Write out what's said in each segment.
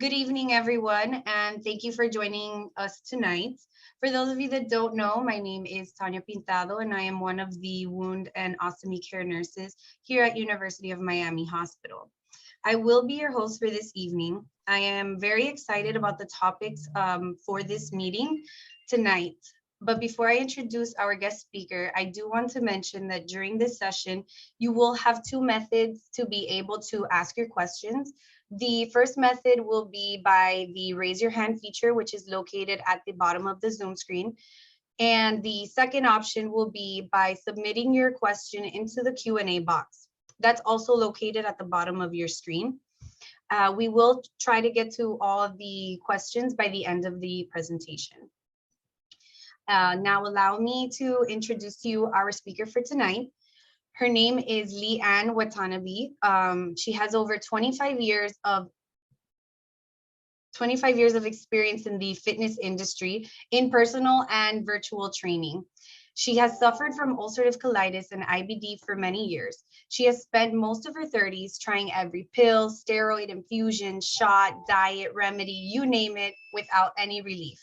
Good evening, everyone, and thank you for joining us tonight. For those of you that don't know, my name is Tanya Pintado, and I am one of the wound and ostomy care nurses here at University of Miami Hospital. I will be your host for this evening. I am very excited about the topics for this meeting tonight. But before I introduce our guest speaker, I do want to mention that during this session, you will have two methods to be able to ask your questions. The first method will be by the raise your hand feature, which is located at the bottom of the Zoom screen. And the second option will be by submitting your question into the Q&A box. That's also located at the bottom of your screen. We will try to get to all of the questions by the end of the presentation. Now allow me to introduce you our speaker for tonight. Her name is Leanne Watanabe. She has over 25 years of experience in the fitness industry in personal and virtual training. She has suffered from ulcerative colitis and IBD for many years. She has spent most of her 30s trying every pill, steroid infusion, shot, diet, remedy, you name it, without any relief.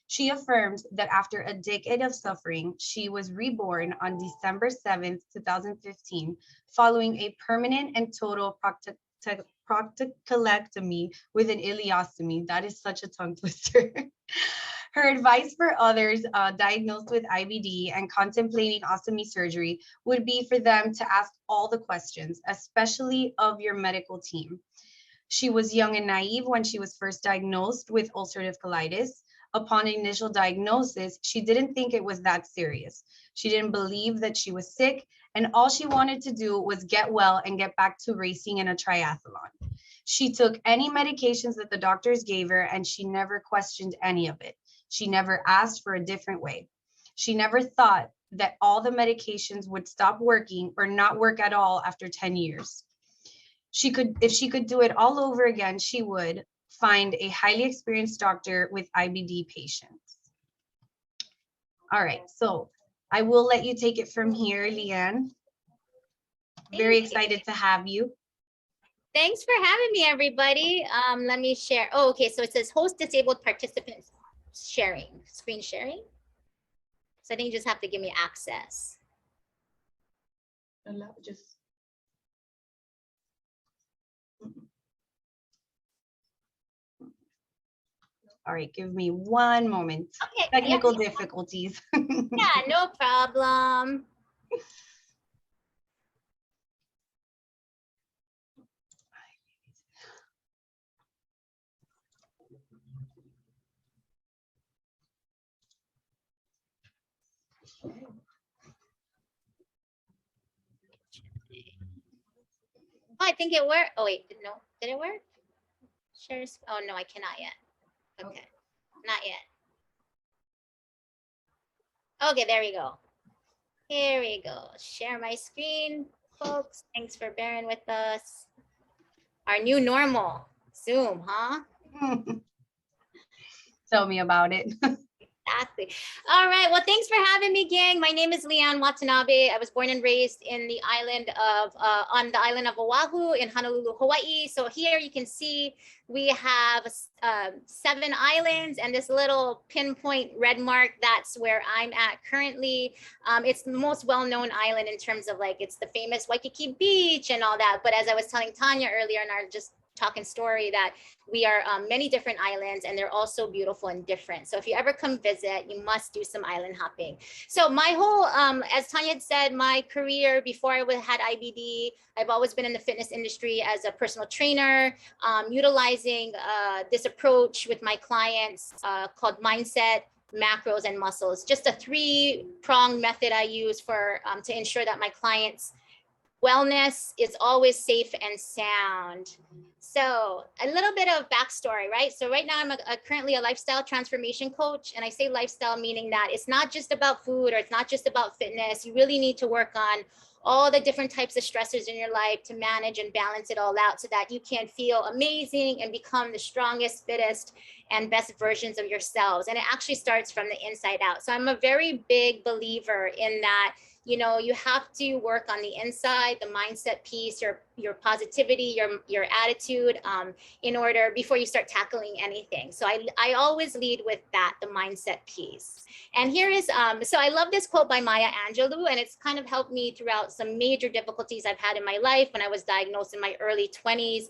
She affirms that after a decade of suffering, she was reborn on December 7th, 2015, following a permanent and total proctocolectomy with an ileostomy. That is such a tongue twister. Her advice for others diagnosed with IBD and contemplating ostomy surgery would be for them to ask all the questions, especially of your medical team. She was young and naive when she was first diagnosed with ulcerative colitis. Upon initial diagnosis, she didn't think it was that serious. She didn't believe that she was sick, and all she wanted to do was get well and get back to racing in a triathlon. She took any medications that the doctors gave her, and she never questioned any of it. She never asked for a different way. She never thought that all the medications would stop working or not work at all after 10 years. If she could do it all over again, she would find a highly experienced doctor with IBD patients. All right, so I will let you take it from here, Leanne. Very excited to have you. Thanks for having me, everybody. Let me share. Oh, okay, so it says host disabled participants sharing, screen sharing. So I think you just have to give me access. Just all right, give me one moment. Okay. Technical difficulties. Yeah, no problem. Oh, I think it worked. Oh, wait, no, did it work? Share. Oh, no, I cannot yet. Okay, not yet. Okay, there we go. Here we go. Share my screen, folks. Thanks for bearing with us. Our new normal, Zoom, huh? Tell me about it. Exactly. All right. Well, thanks for having me, gang. My name is Leanne Watanabe. I was born and raised in the island of on the island of Oahu in Honolulu, Hawaii. So here you can see we have 7 islands and this little pinpoint red mark. That's where I'm at currently. It's the most well-known island in terms of like it's the famous Waikiki Beach and all that. But as I was telling Tanya earlier in our just talking story that we are many different islands and they're all so beautiful and different. So if you ever come visit, you must do some island hopping. So my whole, as Tanya had said, my career before I had IBD, I've always been in the fitness industry as a personal trainer, utilizing this approach with my clients called mindset, macros, and muscles. Just a 3-pronged method I use for to ensure that my clients' wellness is always safe and sound. So a little bit of backstory, right? So right now I'm currently a lifestyle transformation coach. And I say lifestyle meaning that it's not just about food or it's not just about fitness. You really need to work on all the different types of stressors in your life to manage and balance it all out so that you can feel amazing and become the strongest, fittest, and best versions of yourselves. And it actually starts from the inside out. So I'm a very big believer in that You know, you have to work on the inside, the mindset piece, your positivity, your attitude, in order before you start tackling anything. So I always lead with that, the mindset piece. And here is, so I love this quote by Maya Angelou, and it's kind of helped me throughout some major difficulties I've had in my life when I was diagnosed in my early 20s.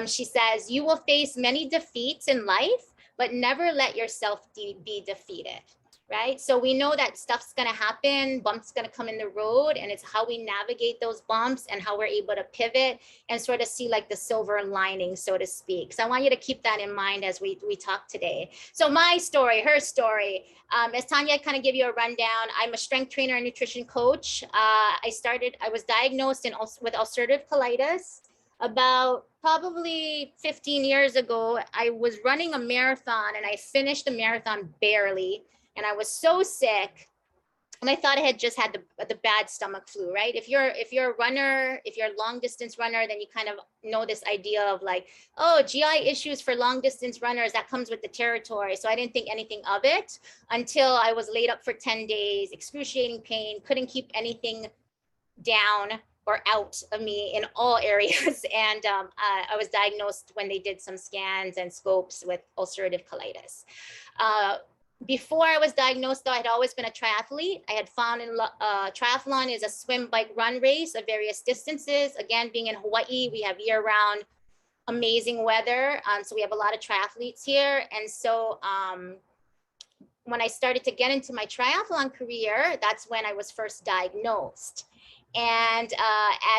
She says, "You will face many defeats in life, but never let yourself be defeated." Right? So we know that stuff's going to happen, bumps going to come in the road, and it's how we navigate those bumps and how we're able to pivot and sort of see like the silver lining, so to speak. So I want you to keep that in mind as we talk today. So my story, her story, as Tanya kind of give you a rundown, I'm a strength trainer and nutrition coach. I was diagnosed with ulcerative colitis about probably 15 years ago. I was running a marathon and I finished the marathon barely. And I was so sick, and I thought I had just had the bad stomach flu, right? If you're a runner, if you're a long distance runner, then you kind of know this idea of like, oh, GI issues for long distance runners, that comes with the territory. So I didn't think anything of it until I was laid up for 10 days, excruciating pain, couldn't keep anything down or out of me in all areas. And I was diagnosed when they did some scans and scopes with ulcerative colitis. Before I was diagnosed, though, I had always been a triathlete. I had found triathlon is a swim, bike, run race of various distances. Again, being in Hawaii, we have year-round amazing weather. So we have a lot of triathletes here. And so when I started to get into my triathlon career, that's when I was first diagnosed. And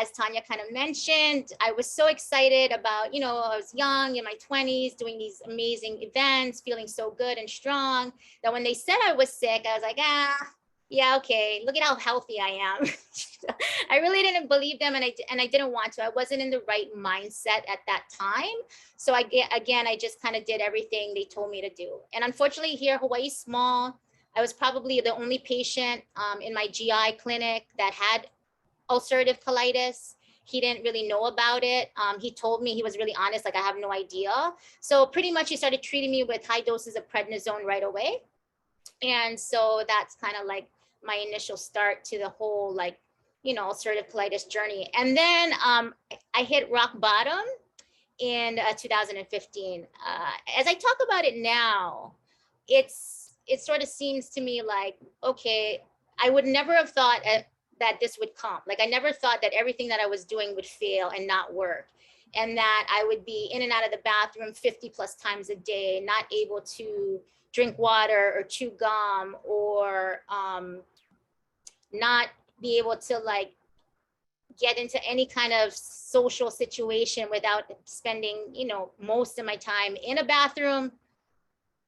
as Tanya kind of mentioned, I was so excited about, I was young in my 20s doing these amazing events, feeling so good and strong, that when they said I was sick, I was like, yeah, okay, look at how healthy I am. I really didn't believe them, and I didn't want to. I wasn't in the right mindset at that time. So I just kind of did everything they told me to do. And unfortunately here, Hawaii's small. I was probably the only patient in my GI clinic that had ulcerative colitis. He didn't really know about it. He told me, he was really honest, like, I have no idea. So pretty much he started treating me with high doses of prednisone right away. And so that's kind of like my initial start to the whole, like, ulcerative colitis journey. And then I hit rock bottom in 2015. As I talk about it now, it sort of seems to me like, okay, I would never have thought that this would come. Like, I never thought that everything that I was doing would fail and not work, and that I would be in and out of the bathroom 50 plus times a day, not able to drink water or chew gum, or not be able to like get into any kind of social situation without spending, most of my time in a bathroom,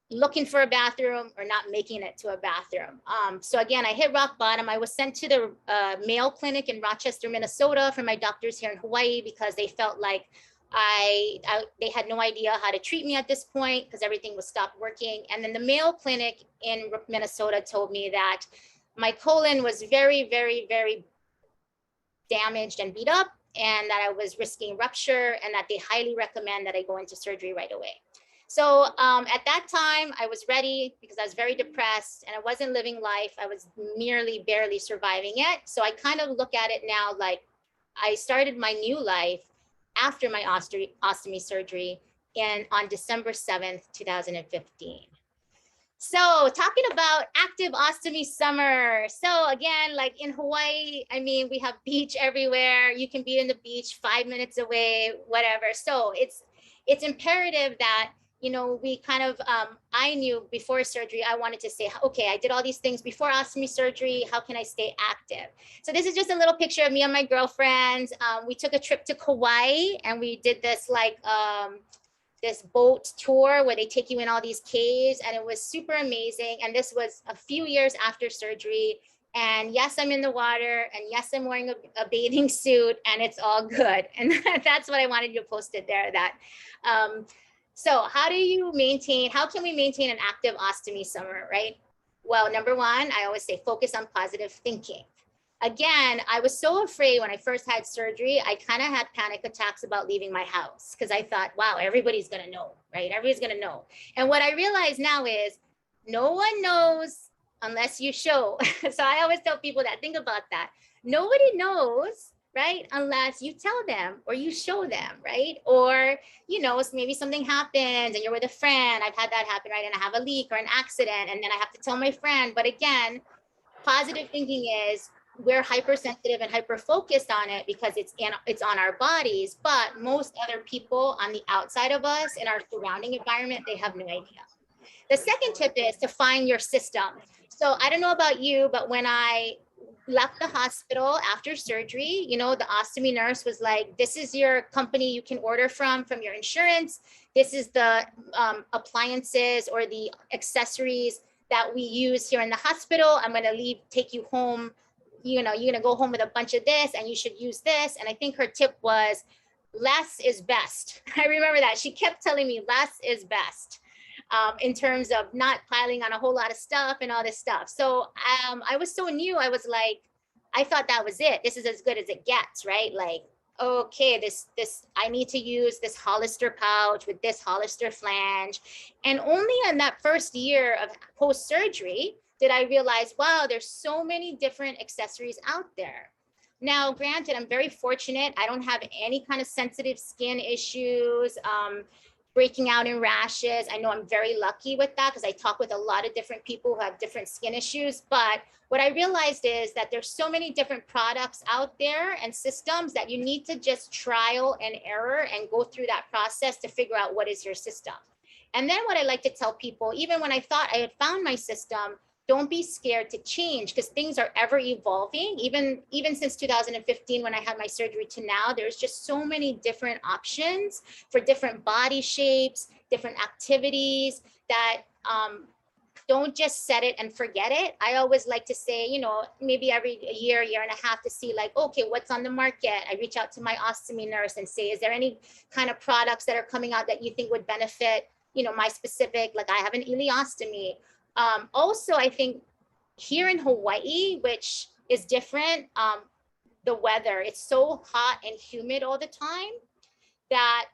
looking for a bathroom, or not making it to a bathroom. So again, I hit rock bottom. I was sent to the Mayo Clinic in Rochester, Minnesota from my doctors here in Hawaii, because they felt like they had no idea how to treat me at this point, because everything was stopped working. And then the Mayo Clinic in Minnesota told me that my colon was very, very, very damaged and beat up, and that I was risking rupture, and that they highly recommend that I go into surgery right away. So at that time, I was ready, because I was very depressed and I wasn't living life. I was merely barely surviving it. So I kind of look at it now like I started my new life after my ostomy surgery on December 7th, 2015. So talking about active ostomy summer. So again, like in Hawaii, I mean, we have beach everywhere. You can be in the beach 5 minutes away, whatever. So it's imperative that, we kind of, I knew before surgery, I wanted to say, okay, I did all these things before ostomy surgery. How can I stay active? So this is just a little picture of me and my girlfriends. We took a trip to Kauai, and we did this like, this boat tour where they take you in all these caves, and it was super amazing. And this was a few years after surgery. And yes, I'm in the water, and yes, I'm wearing a bathing suit, and it's all good. And that's what I wanted you to post it there, that, so how can we maintain an active ostomy summer, right? Well, number one, I always say focus on positive thinking. Again, I was so afraid when I first had surgery, I kind of had panic attacks about leaving my house, because I thought, wow, everybody's going to know, right? Everybody's going to know. And what I realize now is no one knows unless you show. So I always tell people that, think about that. Nobody knows, right? Unless you tell them or you show them, right? Or, you know, maybe something happens and you're with a friend. I've had that happen, right? And I have a leak or an accident, and then I have to tell my friend. But again, positive thinking is we're hypersensitive and hyper focused on it because it's on our bodies, but most other people on the outside of us in our surrounding environment, they have no idea. The second tip is to find your system. So I don't know about you, but when I left the hospital after surgery, you know, the ostomy nurse was like, this is your company you can order from your insurance. This is the appliances or the accessories that we use here in the hospital. I'm going to take you home. You know, you're going to go home with a bunch of this and you should use this. And I think her tip was less is best. I remember that. She kept telling me less is best. In terms of not piling on a whole lot of stuff and all this stuff. So I was so new. I was like, I thought that was it. This is as good as it gets, right? Like, okay, this I need to use this Hollister pouch with this Hollister flange. And only in that first year of post-surgery did I realize, wow, there's so many different accessories out there. Now, granted, I'm very fortunate. I don't have any kind of sensitive skin issues. Breaking out in rashes. I know I'm very lucky with that because I talk with a lot of different people who have different skin issues. But what I realized is that there's so many different products out there and systems that you need to just trial and error and go through that process to figure out what is your system. And then what I like to tell people, even when I thought I had found my system, don't be scared to change because things are ever evolving. Even since 2015, when I had my surgery to now, there's just so many different options for different body shapes, different activities that don't just set it and forget it. I always like to say, you know, maybe every year and a half to see like, okay, what's on the market? I reach out to my ostomy nurse and say, is there any kind of products that are coming out that you think would benefit, you know, my specific, like I have an ileostomy. Also, I think here in Hawaii, which is different, the weather, it's so hot and humid all the time that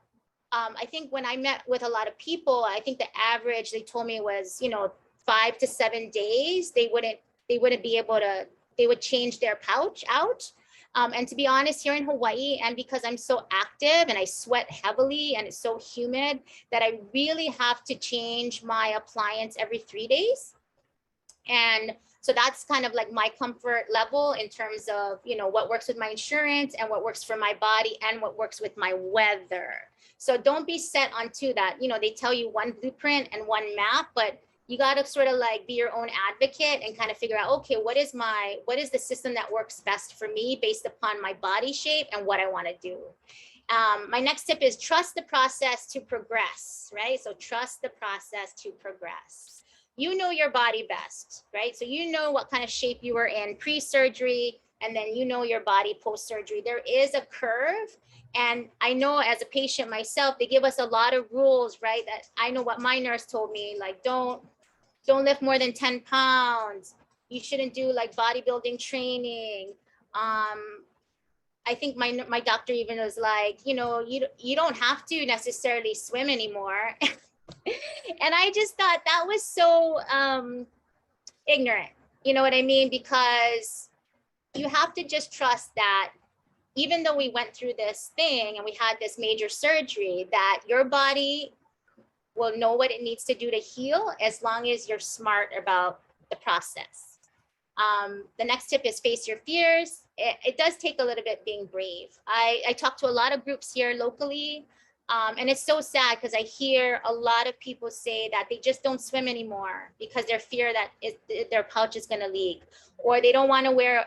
I think when I met with a lot of people, I think the average they told me was, you know, 5 to 7 days, they wouldn't be able to, they would change their pouch out. And to be honest, here in Hawaii, and because I'm so active and I sweat heavily and it's so humid, that I really have to change my appliance every 3 days. And so that's kind of like my comfort level in terms of, you know, what works with my insurance and what works for my body and what works with my weather. So don't be set onto that. You know, they tell you one blueprint and one map, but you got to sort of like be your own advocate and kind of figure out, okay, what is the system that works best for me based upon my body shape and what I want to do. My next tip is trust the process to progress, right? So trust the process to progress. You know your body best, right? So you know what kind of shape you were in pre-surgery, and then you know your body post-surgery. There is a curve. And I know as a patient myself, they give us a lot of rules, right? That I know what my nurse told me, like, don't lift more than 10 pounds. You shouldn't do like bodybuilding training. I think my doctor even was like, you know, you don't have to necessarily swim anymore. And I just thought that was so ignorant. You know what I mean? Because you have to just trust that even though we went through this thing and we had this major surgery, that your body will know what it needs to do to heal as long as you're smart about the process. The next tip is face your fears. It does take a little bit being brave. I talk to a lot of groups here locally. And it's so sad because I hear a lot of people say that they just don't swim anymore because they fear that their pouch is going to leak, or they don't want to wear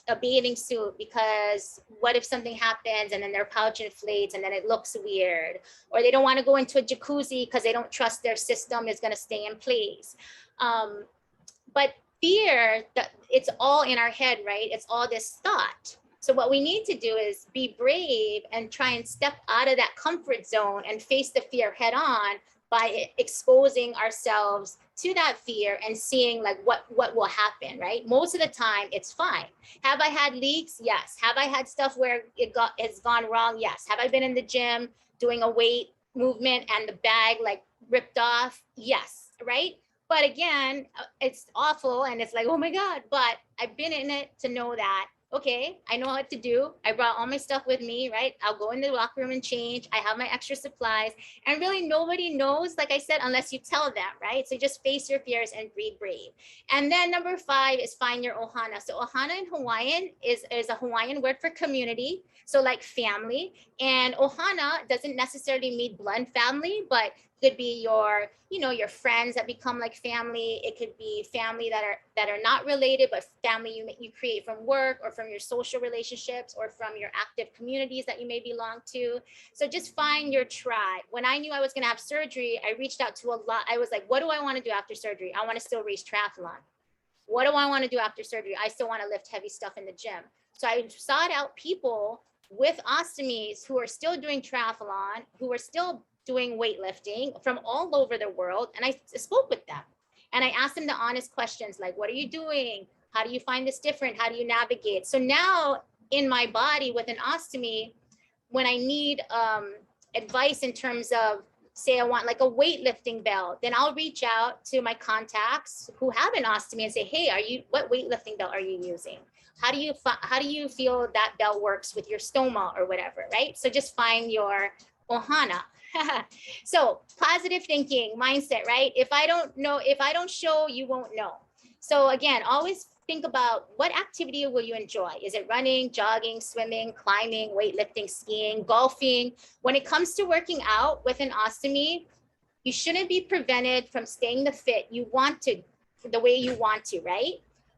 a bathing suit because what if something happens and then their pouch inflates and then it looks weird, or they don't want to go into a jacuzzi because they don't trust their system is going to stay in place. But fear, it's all in our head, right? It's all this thought. So what we need to do is be brave and try and step out of that comfort zone and face the fear head on by exposing ourselves to that fear and seeing like what will happen, right? Most of the time it's fine. Have I had leaks? Yes. Have I had stuff where it's gone wrong? Yes. Have I been in the gym doing a weight movement and the bag like ripped off? Yes, right? But again, it's awful and it's like, oh my God, but I've been in it to know that, okay, I know what to do. I brought all my stuff with me, right? I'll go in the locker room and change. I have my extra supplies. And really nobody knows, like I said, unless you tell them, right? So just face your fears and be brave. And then number 5 is find your ohana. So ohana in Hawaiian is a Hawaiian word for community. So like family. And ohana doesn't necessarily mean blood family, but could be your, you know, your friends that become like family. It could be family that are not related, but family you create from work or from your social relationships or from your active communities that you may belong to. So just find your tribe. When I knew I was going to have surgery, I reached out to a lot. I was like, what do I want to do after surgery? I want to still race triathlon. What do I want to do after surgery? I still want to lift heavy stuff in the gym. So I sought out people with ostomies who are still doing triathlon, who are still doing weightlifting from all over the world. And I spoke with them and I asked them the honest questions like, what are you doing? How do you find this different? How do you navigate? So now in my body with an ostomy, when I need advice in terms of, say I want like a weightlifting belt, then I'll reach out to my contacts who have an ostomy and say, hey, what weightlifting belt are you using? How do you feel that belt works with your stoma or whatever, right? So just find your ohana. So positive thinking mindset, right? If I don't show, you won't know. So again, always think about what activity will you enjoy? Is it running, jogging, swimming, climbing, weightlifting, skiing, golfing? When it comes to working out with an ostomy, you shouldn't be prevented from staying the fit you want to, the way you want to, right?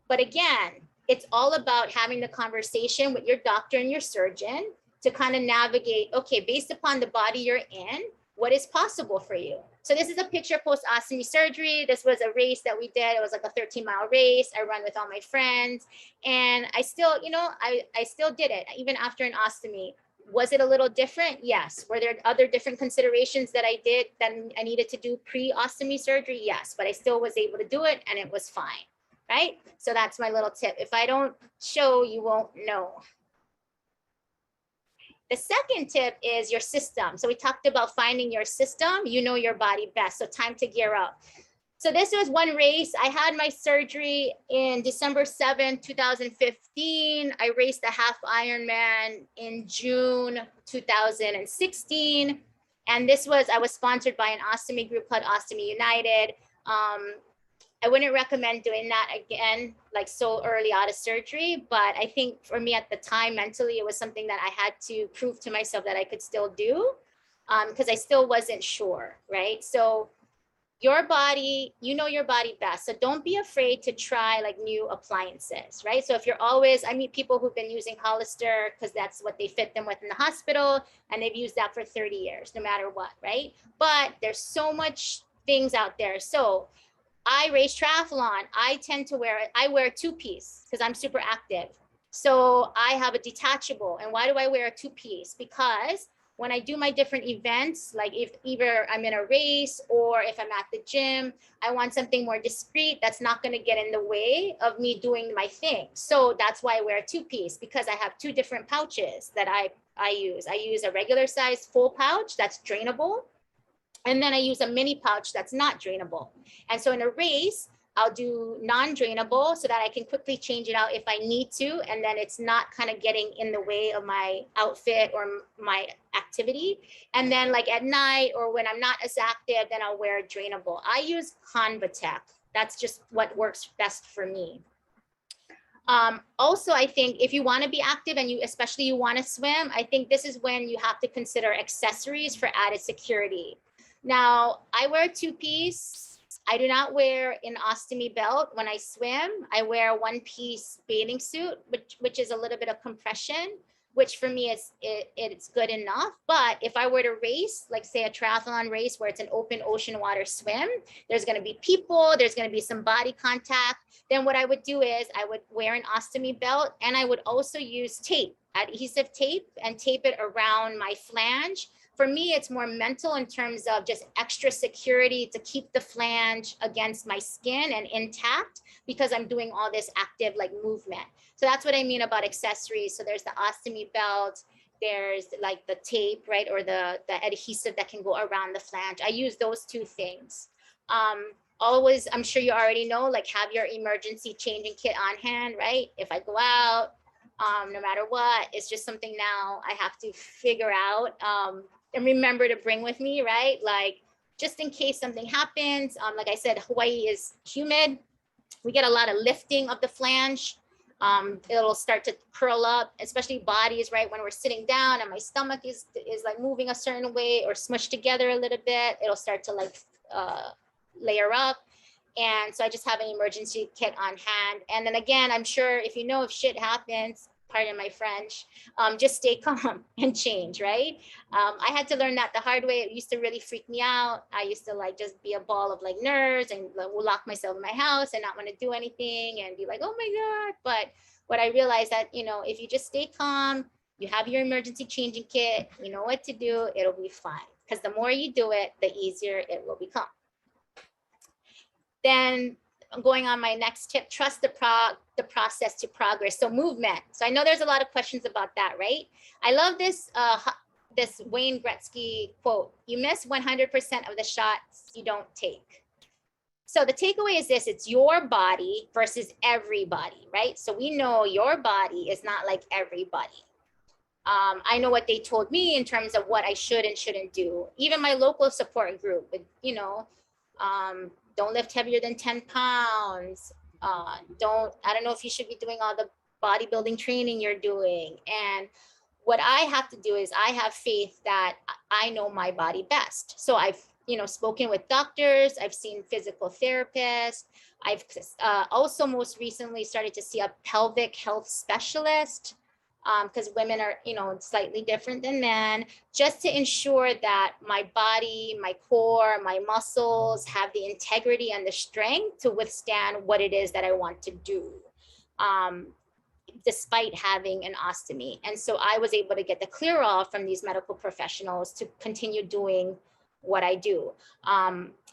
But again, it's all about having the conversation with your doctor and your surgeon to kind of navigate, okay, based upon the body you're in, what is possible for you? So this is a picture post ostomy surgery. This was a race that we did. It was like a 13-mile race. I run with all my friends and I still, I still did it even after an ostomy. Was it a little different? Yes. Were there other different considerations that I did that I needed to do pre-ostomy surgery? Yes, but I still was able to do it and it was fine, right? So that's my little tip. If I don't show, you won't know. The second tip is your system. So we talked about finding your system, you know your body best. So time to gear up. So this was one race. I had my surgery in December 7th, 2015. I raced a half Ironman in June 2016. And I was sponsored by an ostomy group called Ostomy United. I wouldn't recommend doing that again, like so early out of surgery. But I think for me at the time, mentally, it was something that I had to prove to myself that I could still do because I still wasn't sure, right? So your body, you know your body best. So don't be afraid to try like new appliances, right? So if I meet people who've been using Hollister because that's what they fit them with in the hospital and they've used that for 30 years, no matter what, right? But there's so much things out there. So I race triathlon. I wear a 2-piece because I'm super active. So I have a detachable. And why do I wear a 2-piece? Because when I do my different events, like if either I'm in a race or if I'm at the gym, I want something more discreet that's not going to get in the way of me doing my thing. So that's why I wear a 2-piece because I have 2 different pouches that I use. I use a regular size full pouch that's drainable. And then I use a mini pouch that's not drainable. And so in a race, I'll do non-drainable so that I can quickly change it out if I need to. And then it's not kind of getting in the way of my outfit or my activity. And then like at night or when I'm not as active, then I'll wear drainable. I use Convatec. That's just what works best for me. Also, I think if you want to be active and especially you want to swim, I think this is when you have to consider accessories for added security. Now, I wear a 2-piece. I do not wear an ostomy belt when I swim. I wear a 1-piece bathing suit, which is a little bit of compression, which for me it's good enough. But if I were to race, like say a triathlon race where it's an open ocean water swim, there's going to be people, there's going to be some body contact. Then what I would do is I would wear an ostomy belt and I would also use tape, adhesive tape, and tape it around my flange. For me, it's more mental in terms of just extra security to keep the flange against my skin and intact because I'm doing all this active like movement. So that's what I mean about accessories. So there's the ostomy belt, there's like the tape, right? Or the adhesive that can go around the flange. I use those 2 things. always, I'm sure you already know, like have your emergency changing kit on hand, right? If I go out, no matter what, it's just something now I have to figure out and remember to bring with me, right? Like just in case something happens. Like I said, Hawaii is humid. We get a lot of lifting of the flange. It'll start to curl up, especially bodies, right? When we're sitting down and my stomach is like moving a certain way or smushed together a little bit, it'll start to like layer up. And so I just have an emergency kit on hand. And then again, I'm sure if you know, if shit happens, pardon my French, just stay calm and change, right? I had to learn that the hard way. It used to really freak me out. I used to like just be a ball of like nerves and like, lock myself in my house and not want to do anything and be like, oh my God. But what I realized that, you know, if you just stay calm, you have your emergency changing kit, you know what to do, it'll be fine. Because the more you do it, the easier it will become. Then I'm going on my next tip, trust the process to progress. So movement. So I know there's a lot of questions about that, right? I love this this Wayne Gretzky quote, you miss 100% of the shots you don't take. So the takeaway is this, it's your body versus everybody, right? So we know your body is not like everybody. I know what they told me in terms of what I should and shouldn't do. Even my local support group, you know, don't lift heavier than 10 pounds. I don't know if you should be doing all the bodybuilding training you're doing. And what I have to do is I have faith that I know my body best. So I've, you know, spoken with doctors, I've seen physical therapists. I've also most recently started to see a pelvic health specialist, because women are, you know, slightly different than men, just to ensure that my body, my core, my muscles have the integrity and the strength to withstand what it is that I want to do, despite having an ostomy. And so I was able to get the clear off from these medical professionals to continue doing what I do.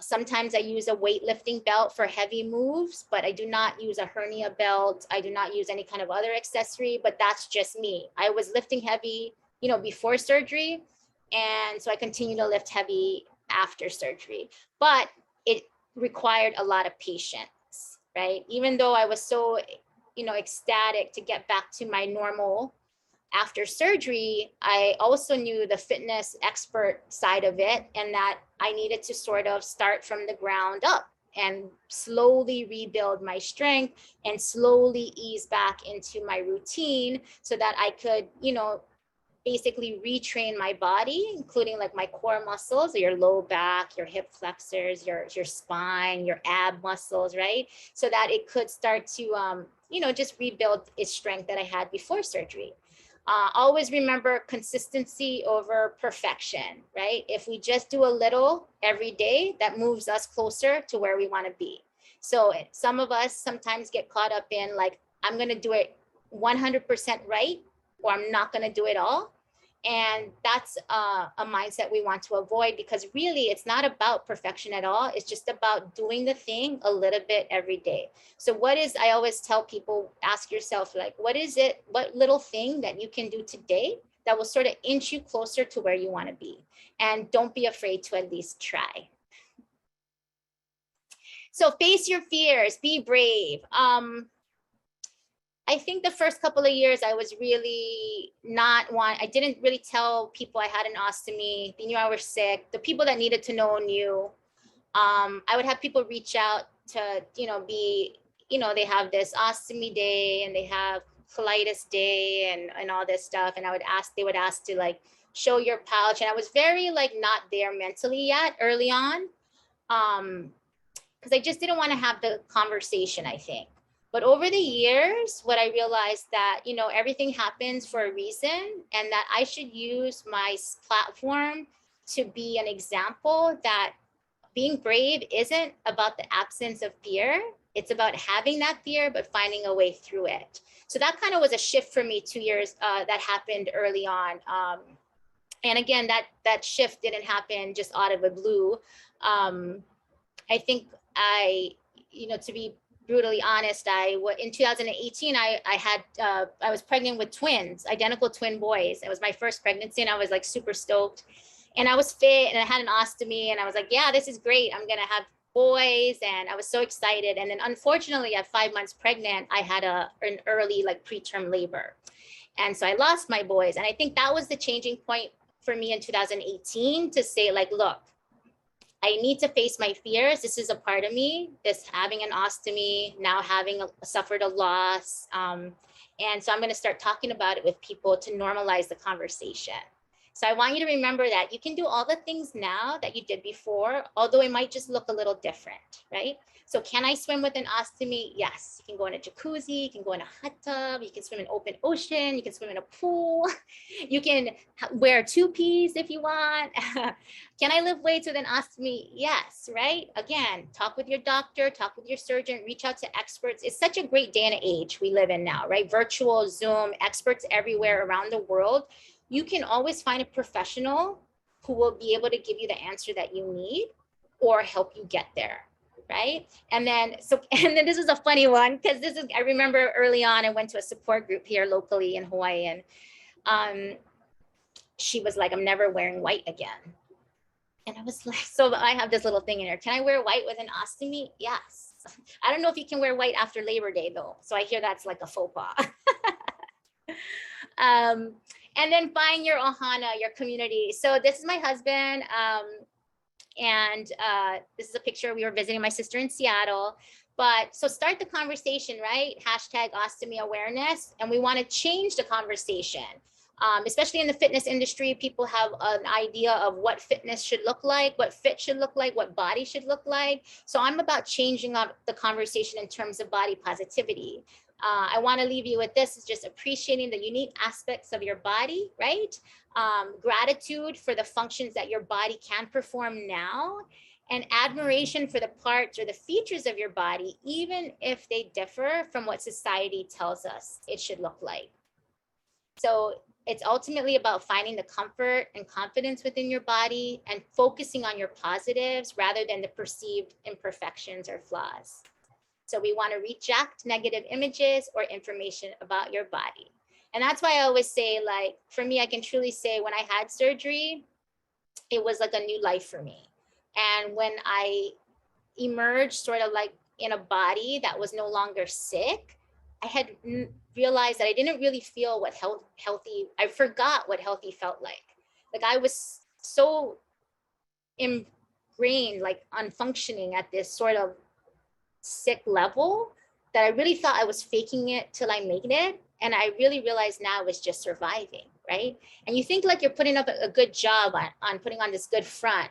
Sometimes I use a weightlifting belt for heavy moves, but I do not use a hernia belt. I do not use any kind of other accessory, but that's just me. I was lifting heavy, you know, before surgery. And so I continue to lift heavy after surgery, but it required a lot of patience, right? Even though I was so, you know, ecstatic to get back to my normal after surgery, I also knew the fitness expert side of it, and that I needed to sort of start from the ground up and slowly rebuild my strength and slowly ease back into my routine so that I could, you know, basically retrain my body, including like my core muscles, your low back, your hip flexors, your spine, your ab muscles, right? So that it could start to, you know, just rebuild its strength that I had before surgery. Always remember consistency over perfection, right? If we just do a little every day, that moves us closer to where we want to be. So some of us sometimes get caught up in like, I'm going to do it 100% right, or I'm not going to do it all. And that's a mindset we want to avoid, because really it's not about perfection at all. It's just about doing the thing a little bit every day. So what is, I always tell people, ask yourself, like, what is it, what little thing that you can do today that will sort of inch you closer to where you want to be? And don't be afraid to at least try. So face your fears, be brave. I think the first couple of years I was really I didn't really tell people I had an ostomy. They knew I was sick. The people that needed to know knew. I would have people reach out to, you know, they have this ostomy day and they have colitis day and all this stuff. And they would ask to like, show your pouch. And I was very like not there mentally yet early on. Because I just didn't want to have the conversation, I think. But over the years, what I realized that, you know, everything happens for a reason, and that I should use my platform to be an example that being brave isn't about the absence of fear. It's about having that fear, but finding a way through it. So that kind of was a shift for me 2 years that happened early on. And again, that shift didn't happen just out of the blue. I think you know, to be brutally honest, in 2018, I was pregnant with twins, identical twin boys. It was my first pregnancy and I was like super stoked, and I was fit and I had an ostomy and I was like, yeah, this is great. I'm going to have boys, and I was so excited. And then unfortunately at 5 months pregnant, I had an early like preterm labor. And so I lost my boys. And I think that was the changing point for me in 2018 to say like, look, I need to face my fears. This is a part of me, this having an ostomy, now having suffered a loss. And so I'm going to start talking about it with people to normalize the conversation. So I want you to remember that you can do all the things now that you did before, although it might just look a little different, right? So can I swim with an ostomy? Yes. You can go in a jacuzzi, you can go in a hot tub, you can swim in open ocean, you can swim in a pool, you can wear two-piece if you want. Can I lift weights with an ostomy? Yes, right? Again, talk with your doctor, talk with your surgeon, reach out to experts. It's such a great day and age we live in now, right? Virtual, Zoom, experts everywhere around the world. You can always find a professional who will be able to give you the answer that you need or help you get there, right? And then this is a funny one, because I remember early on, I went to a support group here locally in Hawaii, and she was like, I'm never wearing white again. And I was like, so I have this little thing in there. Can I wear white with an ostomy? Yes. I don't know if you can wear white after Labor Day though. So I hear that's like a faux pas. And then find your ohana, your community. So this is my husband. And this is a picture. We were visiting my sister in Seattle. But so start the conversation, right? Hashtag ostomy awareness. And we want to change the conversation. Especially in the fitness industry, people have an idea of what fitness should look like, what fit should look like, what body should look like. So I'm about changing up the conversation in terms of body positivity. I want to leave you with this, is just appreciating the unique aspects of your body, right? Gratitude for the functions that your body can perform now, and admiration for the parts or the features of your body, even if they differ from what society tells us it should look like. So it's ultimately about finding the comfort and confidence within your body and focusing on your positives rather than the perceived imperfections or flaws. So we want to reject negative images or information about your body. And that's why I always say, like, for me, I can truly say when I had surgery, it was like a new life for me. And when I emerged sort of like in a body that was no longer sick, I had realized that I didn't really feel what healthy, I forgot what healthy felt like. Like I was so ingrained, like unfunctioning at this sort of sick level that I really thought I was faking it till I made it. And I really realized now I was just surviving, right? And you think like you're putting up a good job on putting on this good front.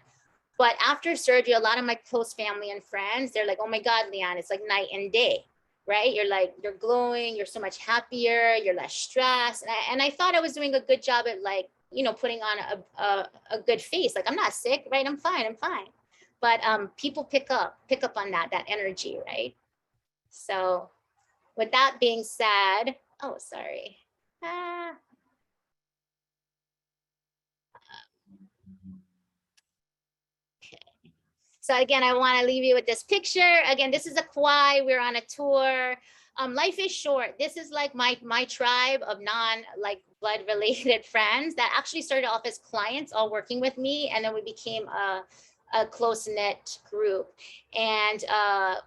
But after surgery, a lot of my close family and friends, they're like, oh my God, Leanne, it's like night and day, right? You're like, you're glowing, you're so much happier, you're less stressed. And I thought I was doing a good job at like, you know, putting on a good face. Like, I'm not sick, right? I'm fine. But people pick up on that energy, right? So with that being said, oh, sorry. So again, I want to leave you with this picture. Again, this is a Kauai. We're on a tour. Life is short. This is like my tribe of like blood related friends that actually started off as clients, all working with me, and then we became a close-knit group. And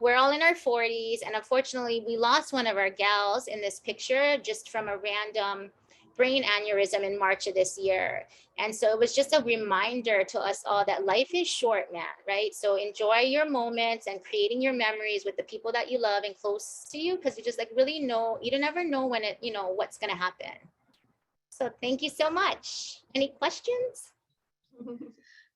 we're all in our 40s. And unfortunately, we lost one of our gals in this picture just from a random brain aneurysm in March of this year. And so it was just a reminder to us all that life is short, man, right? So enjoy your moments and creating your memories with the people that you love and close to you, because you just like really know, you don't ever know when it, you know, what's going to happen. So thank you so much. Any questions?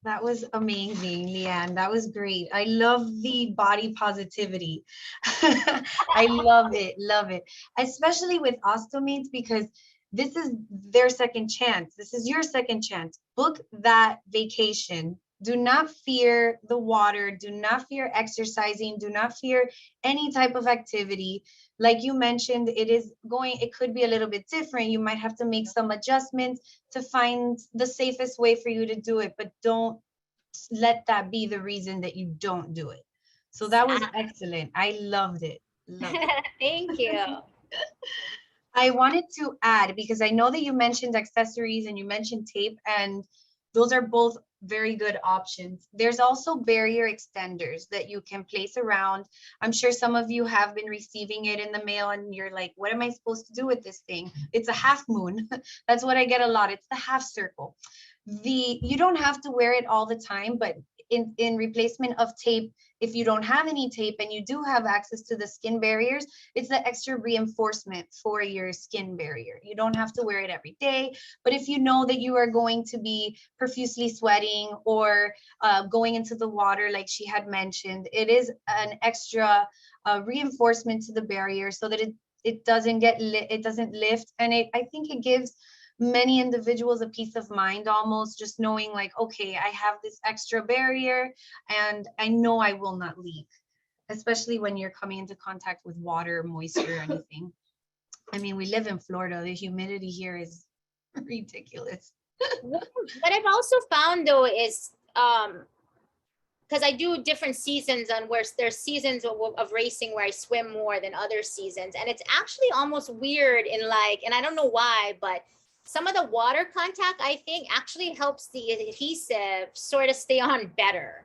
That was amazing, Leanne. That was great. I love the body positivity. I love it. Love it. Especially with ostomates, because this is their second chance. This is your second chance. Book that vacation. Do not fear the water. Do not fear exercising. Do not fear any type of activity. Like you mentioned, it could be a little bit different. You might have to make some adjustments to find the safest way for you to do it, but don't let that be the reason that you don't do it. So that was excellent. I loved it. Loved it. Thank you. I wanted to add, because I know that you mentioned accessories and you mentioned tape, and those are both very good options. There's also barrier extenders that you can place around. I'm sure some of you have been receiving it in the mail and you're like, what am I supposed to do with this thing? It's a half moon. That's what I get a lot. It's the half circle. You don't have to wear it all the time, but in replacement of tape, if you don't have any tape and you do have access to the skin barriers, it's the extra reinforcement for your skin barrier. You don't have to wear it every day, but if you know that you are going to be profusely sweating or going into the water, like she had mentioned, it is an extra reinforcement to the barrier so that it doesn't it doesn't lift, and I think it gives many individuals a peace of mind, almost just knowing like, okay, I have this extra barrier and I know I will not leak, especially when you're coming into contact with water, moisture, or anything. I mean, we live in Florida. The humidity here is ridiculous. What I've also found though is because I do different seasons on where there's seasons of racing where I swim more than other seasons. And it's actually almost weird in like, and I don't know why, but some of the water contact, I think, actually helps the adhesive sort of stay on better.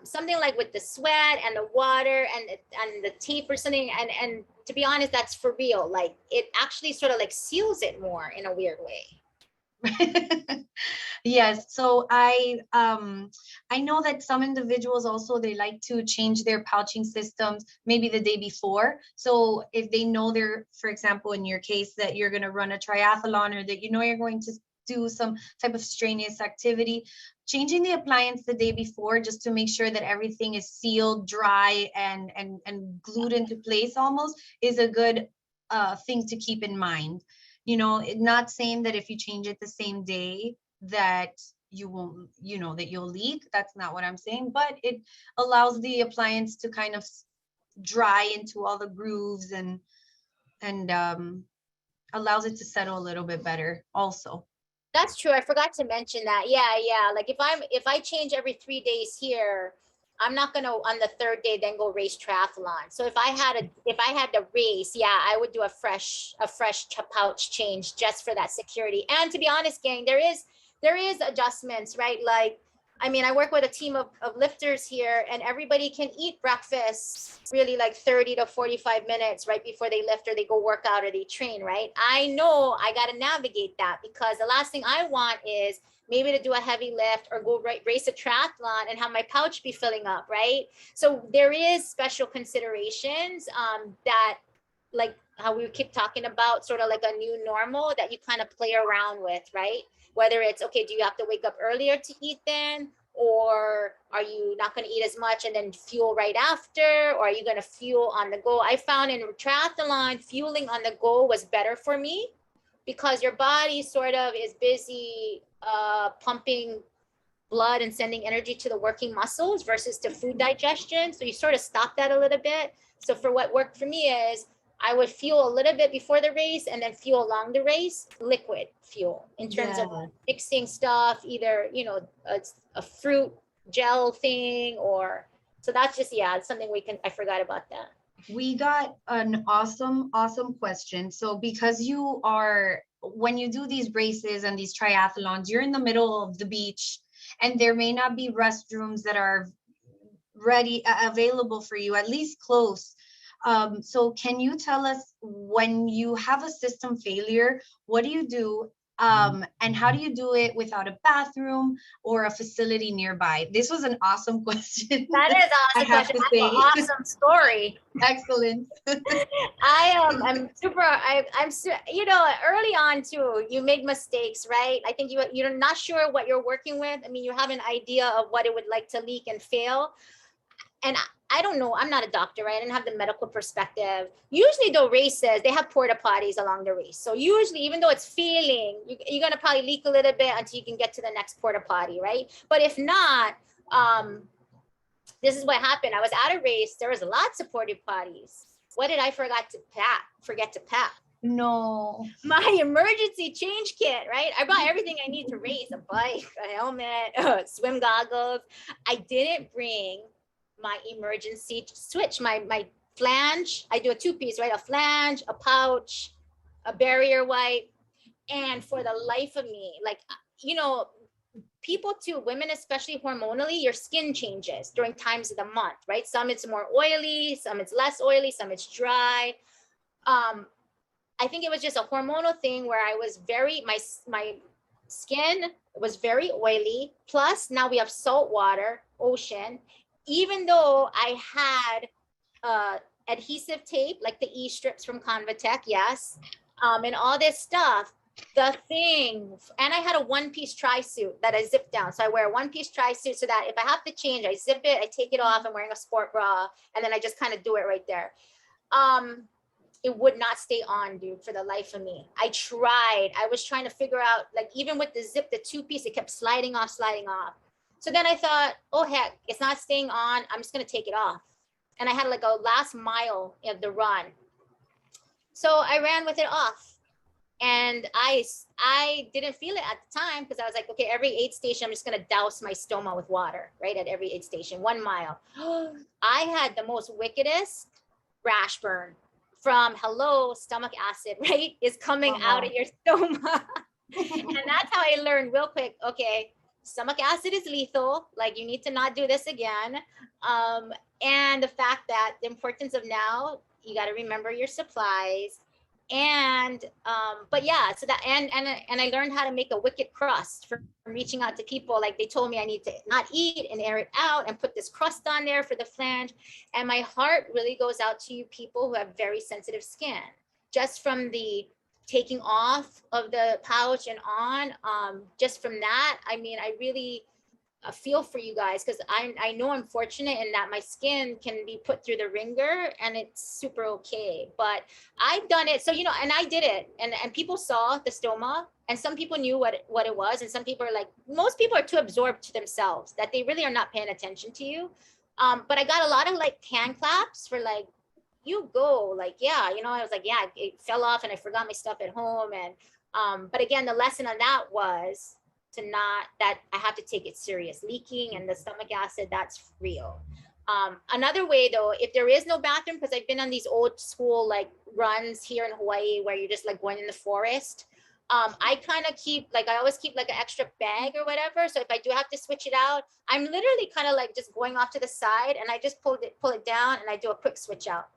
Something like with the sweat and the water and the tape or something. And to be honest, that's for real. Like it actually sort of like seals it more in a weird way. Yes, so I know that some individuals also, they like to change their pouching systems maybe the day before. So if they know they're, for example, in your case, that you're going to run a triathlon or that you know you're going to do some type of strenuous activity, changing the appliance the day before just to make sure that everything is sealed, dry, and glued into place almost is a good thing to keep in mind. You know, not saying that if you change it the same day that you won't, you know, that you'll leak. That's not what I'm saying, but it allows the appliance to kind of dry into all the grooves and allows it to settle a little bit better also. That's true. I forgot to mention that. Yeah. Like if I change every 3 days here, I'm not gonna on the third day then go race triathlon. So if I had to race, yeah, I would do a fresh pouch change just for that security. And to be honest, gang, there is adjustments, right? Like, I mean, I work with a team of lifters here, and everybody can eat breakfast really like 30 to 45 minutes right before they lift or they go work out or they train, right? I know I got to navigate that because the last thing I want is maybe to do a heavy lift or go race a triathlon and have my pouch be filling up, right? So there is special considerations that, like how we keep talking about, sort of like a new normal that you kind of play around with, right? Whether it's, okay, do you have to wake up earlier to eat then? Or are you not going to eat as much and then fuel right after? Or are you going to fuel on the go? I found in triathlon, fueling on the go was better for me because your body sort of is busy pumping blood and sending energy to the working muscles versus to food digestion. So you sort of stop that a little bit. So for what worked for me is I would fuel a little bit before the race and then fuel along the race, liquid fuel in terms of mixing stuff, either, you know, a fruit gel thing or, so that's just, yeah, it's something I forgot about that. We got an awesome question. So because you are, when you do these races and these triathlons, you're in the middle of the beach and there may not be restrooms that are ready, available for you, at least close. So can you tell us, when you have a system failure, what do you do? And how do you do it without a bathroom or a facility nearby? This was an awesome question. That is I awesome have question. to That's say. an awesome story. Excellent. I'm super, you know, early on too, you make mistakes, right? I think you're not sure what you're working with. I mean, you have an idea of what it would like to leak and fail. And I don't know, I'm not a doctor, right? I didn't have the medical perspective. Usually the races, they have porta potties along the race. So usually, even though it's failing, you're gonna probably leak a little bit until you can get to the next porta potty, right? But if not, this is what happened. I was at a race, there was lots of porta potties. What did I forget to pack? No. My emergency change kit, right? I brought everything I need to race, a bike, a helmet, swim goggles. I didn't bring my emergency switch, my flange. I do a two-piece, right? A flange, a pouch, a barrier wipe. And for the life of me, like, you know, people too, women especially hormonally, your skin changes during times of the month, right? Some it's more oily, some it's less oily, some it's dry. I think it was just a hormonal thing where I was very, my skin was very oily. Plus now we have salt water, ocean. Even though I had adhesive tape, like the E-strips from Convatec, yes, and all this stuff, the thing, and I had a one-piece tri-suit that I zipped down. So I wear a one-piece tri-suit so that if I have to change, I zip it, I take it off, I'm wearing a sport bra, and then I just kind of do it right there. It would not stay on, dude, for the life of me. I tried. I was trying to figure out, like, even with the zip, the two-piece, it kept sliding off, sliding off. So then I thought, oh, heck, it's not staying on. I'm just going to take it off. And I had like a last mile of the run. So I ran with it off. And I didn't feel it at the time because I was like, okay, every aid station, I'm just going to douse my stoma with water, right? At every aid station, 1 mile. I had the most wickedest rash burn from hello, stomach acid, right? Is coming out of your stoma. And that's how I learned real quick. Okay, stomach acid is lethal. Like, you need to not do this again. And the fact that the importance of now, you got to remember your supplies. And but yeah, so that and I learned how to make a wicked crust from reaching out to people. Like, they told me I need to not eat and air it out and put this crust on there for the flange. And my heart really goes out to you people who have very sensitive skin, just from the taking off of the pouch and on. Just from that, I mean, I really feel for you guys, because I know I'm fortunate in that my skin can be put through the ringer and it's super okay. But I've done it, so you know, and I did it, and people saw the stoma, and some people knew what it was, and some people are like, most people are too absorbed to themselves that they really are not paying attention to you. But I got a lot of like hand claps for like, you go, like, yeah, you know, I was like, yeah, it fell off and I forgot my stuff at home. And but again, the lesson on that was to not, that I have to take it serious. Leaking and the stomach acid, that's real. Another way though, if there is no bathroom, because I've been on these old school like runs here in Hawaii where you're just like going in the forest. I kind of keep, like, I always keep like an extra bag or whatever. So if I do have to switch it out, I'm literally kind of like just going off to the side and I just pull it down and I do a quick switch out.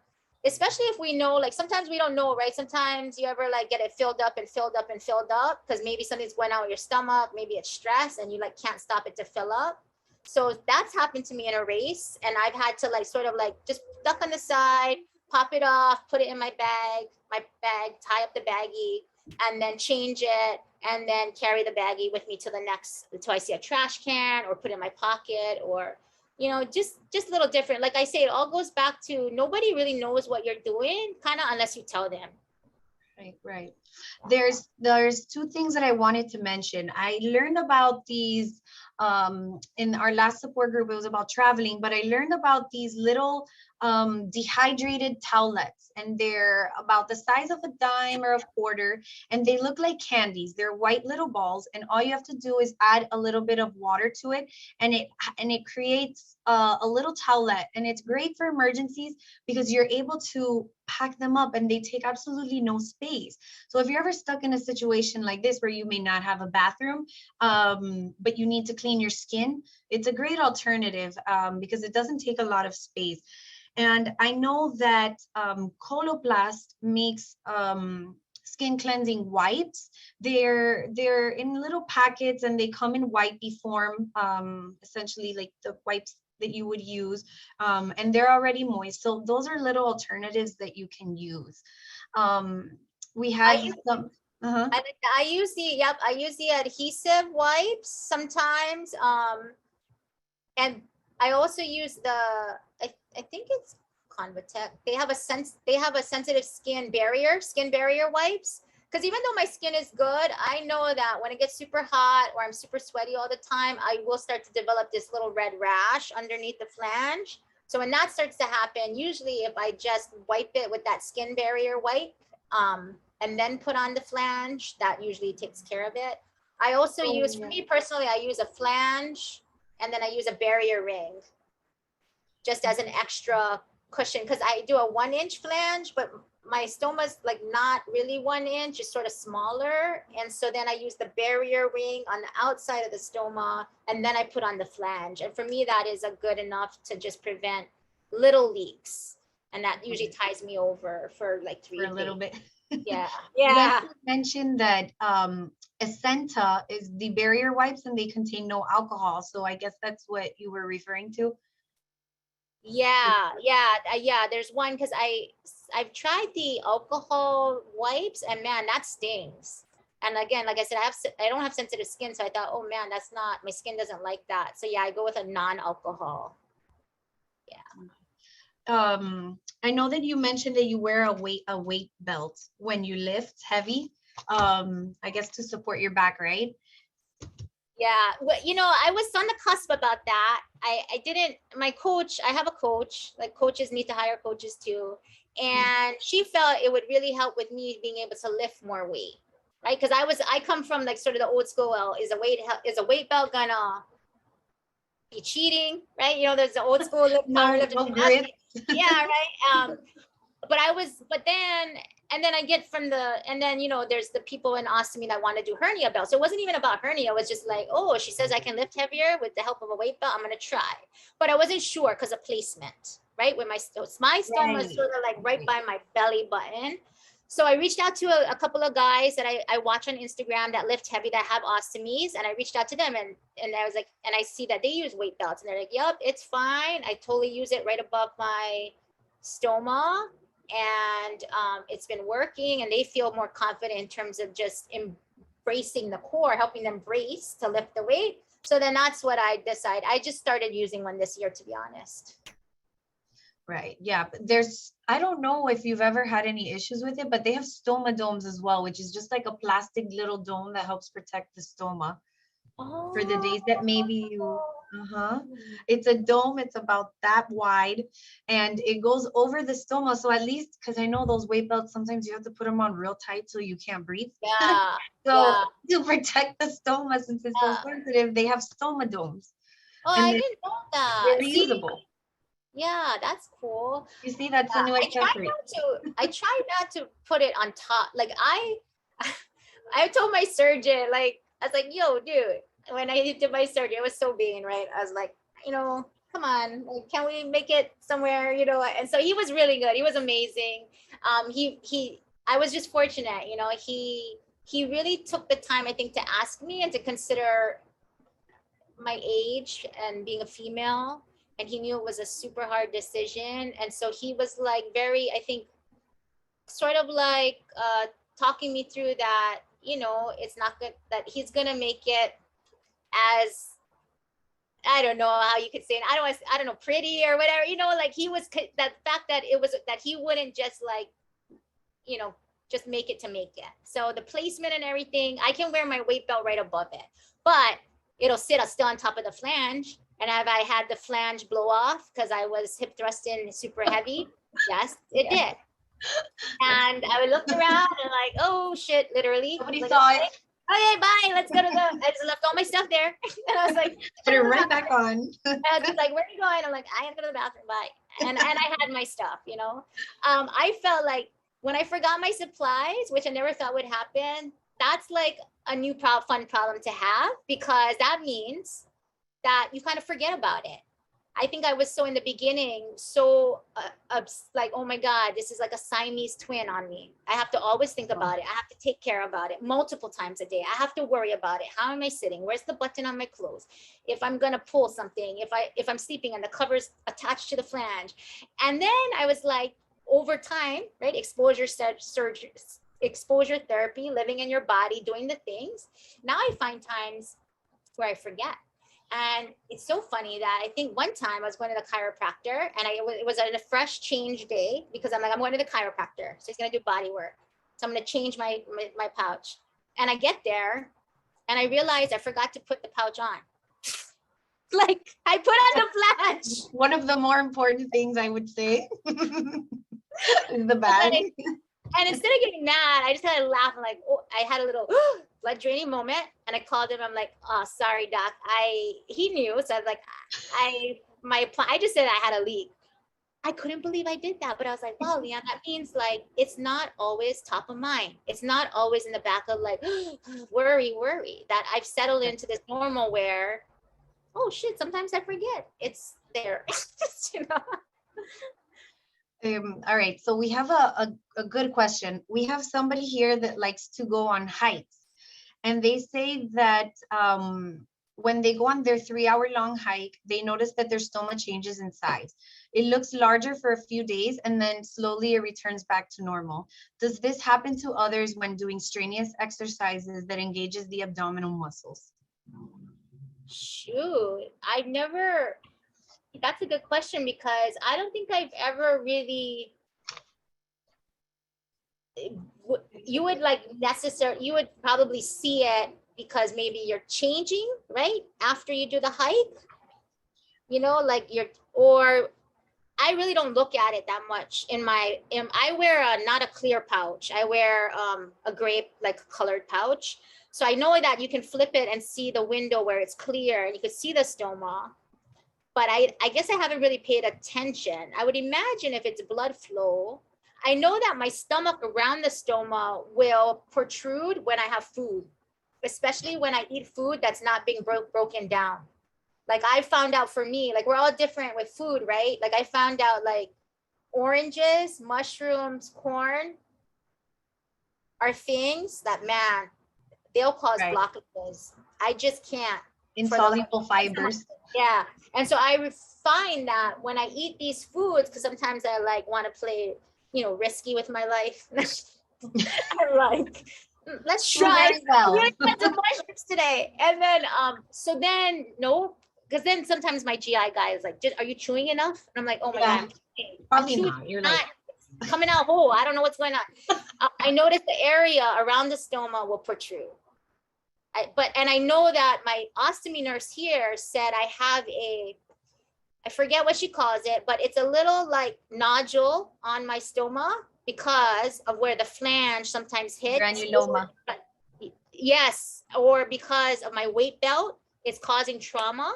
Especially if we know, like, sometimes we don't know, right? Sometimes you ever like get it filled up and filled up and filled up because maybe something's going on with your stomach, maybe it's stress and you like can't stop it to fill up. So that's happened to me in a race, and I've had to like sort of like just duck on the side, pop it off, put it in my bag, tie up the baggie, and then change it, and then carry the baggie with me to the next, until I see a trash can, or put it in my pocket, or you know, just a little different. Like I say, it all goes back to nobody really knows what you're doing, kind of, unless you tell them. Right. There's two things that I wanted to mention. I learned about these in our last support group. It was about traveling, but I learned about these little dehydrated towelettes, and they're about the size of a dime or a quarter, and they look like candies. They're white little balls, and all you have to do is add a little bit of water to it, and it creates a little towelette, and it's great for emergencies because you're able to pack them up and they take absolutely no space. So if you're ever stuck in a situation like this where you may not have a bathroom, but you need to clean your skin, it's a great alternative because it doesn't take a lot of space. And I know that Coloplast makes skin cleansing wipes. They're in little packets and they come in wipey form, essentially like the wipes that you would use, and they're already moist. So those are little alternatives that you can use. We have some. I use the adhesive wipes sometimes. And I also use I think it's Convatec. They have a sensitive skin barrier wipes. Because even though my skin is good, I know that when it gets super hot or I'm super sweaty all the time, I will start to develop this little red rash underneath the flange. So when that starts to happen, usually if I just wipe it with that skin barrier wipe, and then put on the flange, that usually takes care of it. I also use, for me personally, I use a flange and then I use a barrier ring just as an extra cushion, because I do a 1-inch flange, but my stoma's like not really 1 inch, it's sort of smaller. And so then I use the barrier ring on the outside of the stoma, and then I put on the flange. And for me, that is a good enough to just prevent little leaks. And that usually ties me over for like 3 For a days. little bit. Yeah. You Yeah. guys mentioned that Esenta is the barrier wipes and they contain no alcohol. So I guess that's what you were referring to. Yeah, yeah. There's one because I've tried the alcohol wipes, and man, that stings. And again, like I said, I don't have sensitive skin, so I thought, oh man, that's not, my skin doesn't like that. So yeah, I go with a non-alcohol. I know that you mentioned that you wear a weight belt when you lift heavy. I guess to support your back, right? Yeah, well, I was on the cusp about that. I didn't, my coach, I have a coach, like coaches need to hire coaches too. And she felt it would really help with me being able to lift more weight, right? Because I come from like sort of the old school, well, is a weight belt gonna be cheating, right? There's the old school power lifting. No grip. Yeah, right. But then, and then I get from and then, there's the people in ostomy that want to do hernia belts. So it wasn't even about hernia. It was just like, oh, she says I can lift heavier with the help of a weight belt. I'm going to try. But I wasn't sure because of placement, right? With my stoma is sort of like right by my belly button. So I reached out to a couple of guys that I watch on Instagram that lift heavy, that have ostomies. And I reached out to them and I was like, and I see that they use weight belts. And they're like, yep, it's fine. I totally use it right above my stoma. And it's been working, and they feel more confident in terms of just embracing the core, helping them brace to lift the weight. So then that's what I decided. I just started using one this year, to be honest. Right. Yeah. But I don't know if you've ever had any issues with it, but they have stoma domes as well, which is just like a plastic little dome that helps protect the stoma for the days that maybe you, it's a dome. It's about that wide and it goes over the stoma. So at least, because I know those weight belts, sometimes you have to put them on real tight so you can't breathe. Yeah. So to protect the stoma, since it's so sensitive, they have stoma domes. Oh, and I didn't know that. they're reusable. Yeah, that's cool. You see, that's something like separate. I try not to put it on top. Like I told my surgeon, like, I was like, yo, dude, when I did my surgery, it was so vain, right? I was like, come on, like, can we make it somewhere, And so he was really good. He was amazing. I was just fortunate, he really took the time, I think, to ask me and to consider my age and being a female. And he knew it was a super hard decision. And so he was like very, I think, sort of like talking me through that, it's not good, that he's going to make it as, I don't know how you could say it. I don't know, pretty or whatever, like he was, that fact that it was, that he wouldn't just like, just make it to make it. So the placement and everything, I can wear my weight belt right above it, but it'll sit still on top of the flange. And have I had the flange blow off because I was hip thrusting super heavy? Yes, it did. And I looked around and like, oh shit, literally. Nobody saw it. Okay, bye. Let's go to I just left all my stuff there. And I was like, put it right back on. I was like, where are you going? I'm like, I have to go to the bathroom. Bye. And I had my stuff, I felt like when I forgot my supplies, which I never thought would happen, that's like a new fun problem to have, because that means that you kind of forget about it. I think I was so in the beginning, like, oh my God, this is like a Siamese twin on me. I have to always think about it. I have to take care about it multiple times a day. I have to worry about it. How am I sitting? Where's the button on my clothes? If I'm gonna pull something, if I'm sleeping and the cover's attached to the flange. And then I was like, over time, right? Exposure therapy, living in your body, doing the things. Now I find times where I forget. And it's so funny that I think one time I was going to the chiropractor, and it was a fresh change day, because I'm going to the chiropractor. So he's going to do body work. So I'm going to change my pouch. And I get there and I realized I forgot to put the pouch on. Like, I put on the flash. One of the more important things, I would say, is the bag. And instead of getting mad, I just kind of laugh and like, oh, I had a little blood draining moment. And I called him. I'm like, oh, sorry, doc. He knew. So I was like, I just said I had a leak. I couldn't believe I did that, but I was like, wow, Leanne, that means like it's not always top of mind. It's not always in the back of like worry. That I've settled into this normal where, oh shit, sometimes I forget it's there. You know? All right, so we have a good question. We have somebody here that likes to go on hikes, and they say that when they go on their 3-hour long hike, they notice that their stoma changes in size. It looks larger for a few days, and then slowly it returns back to normal. Does this happen to others when doing strenuous exercises that engages the abdominal muscles? Shoot, I've never, that's a good question because I don't think I've ever really, you would like you would probably see it because maybe you're changing, right? After you do the hike, you know, like or I really don't look at it that much I wear not a clear pouch. I wear a grape like colored pouch. So I know that you can flip it and see the window where it's clear and you can see the stoma. But I guess I haven't really paid attention. I would imagine if it's blood flow, I know that my stomach around the stoma will protrude when I have food, especially when I eat food that's not being broken down. Like I found out for me, like we're all different with food, right? Like I found out like oranges, mushrooms, corn are things that, man, they'll cause Right. blockages. I just can't. Insoluble fibers. Yeah. And so I find that when I eat these foods, because sometimes I like want to play, you know, risky with my life. I'm like, let's try. Well. We're gonna get some mushrooms today. And then so then no, because then sometimes my GI guy is like, are you chewing enough? And I'm like, oh my God, I'm chewing. Not. You're not coming out whole. I don't know what's going on. I noticed the area around the stoma will protrude. And I know that my ostomy nurse here said I have I forget what she calls it, but it's a little like nodule on my stoma because of where the flange sometimes hits. Granuloma. Yes, or because of my weight belt, it's causing trauma.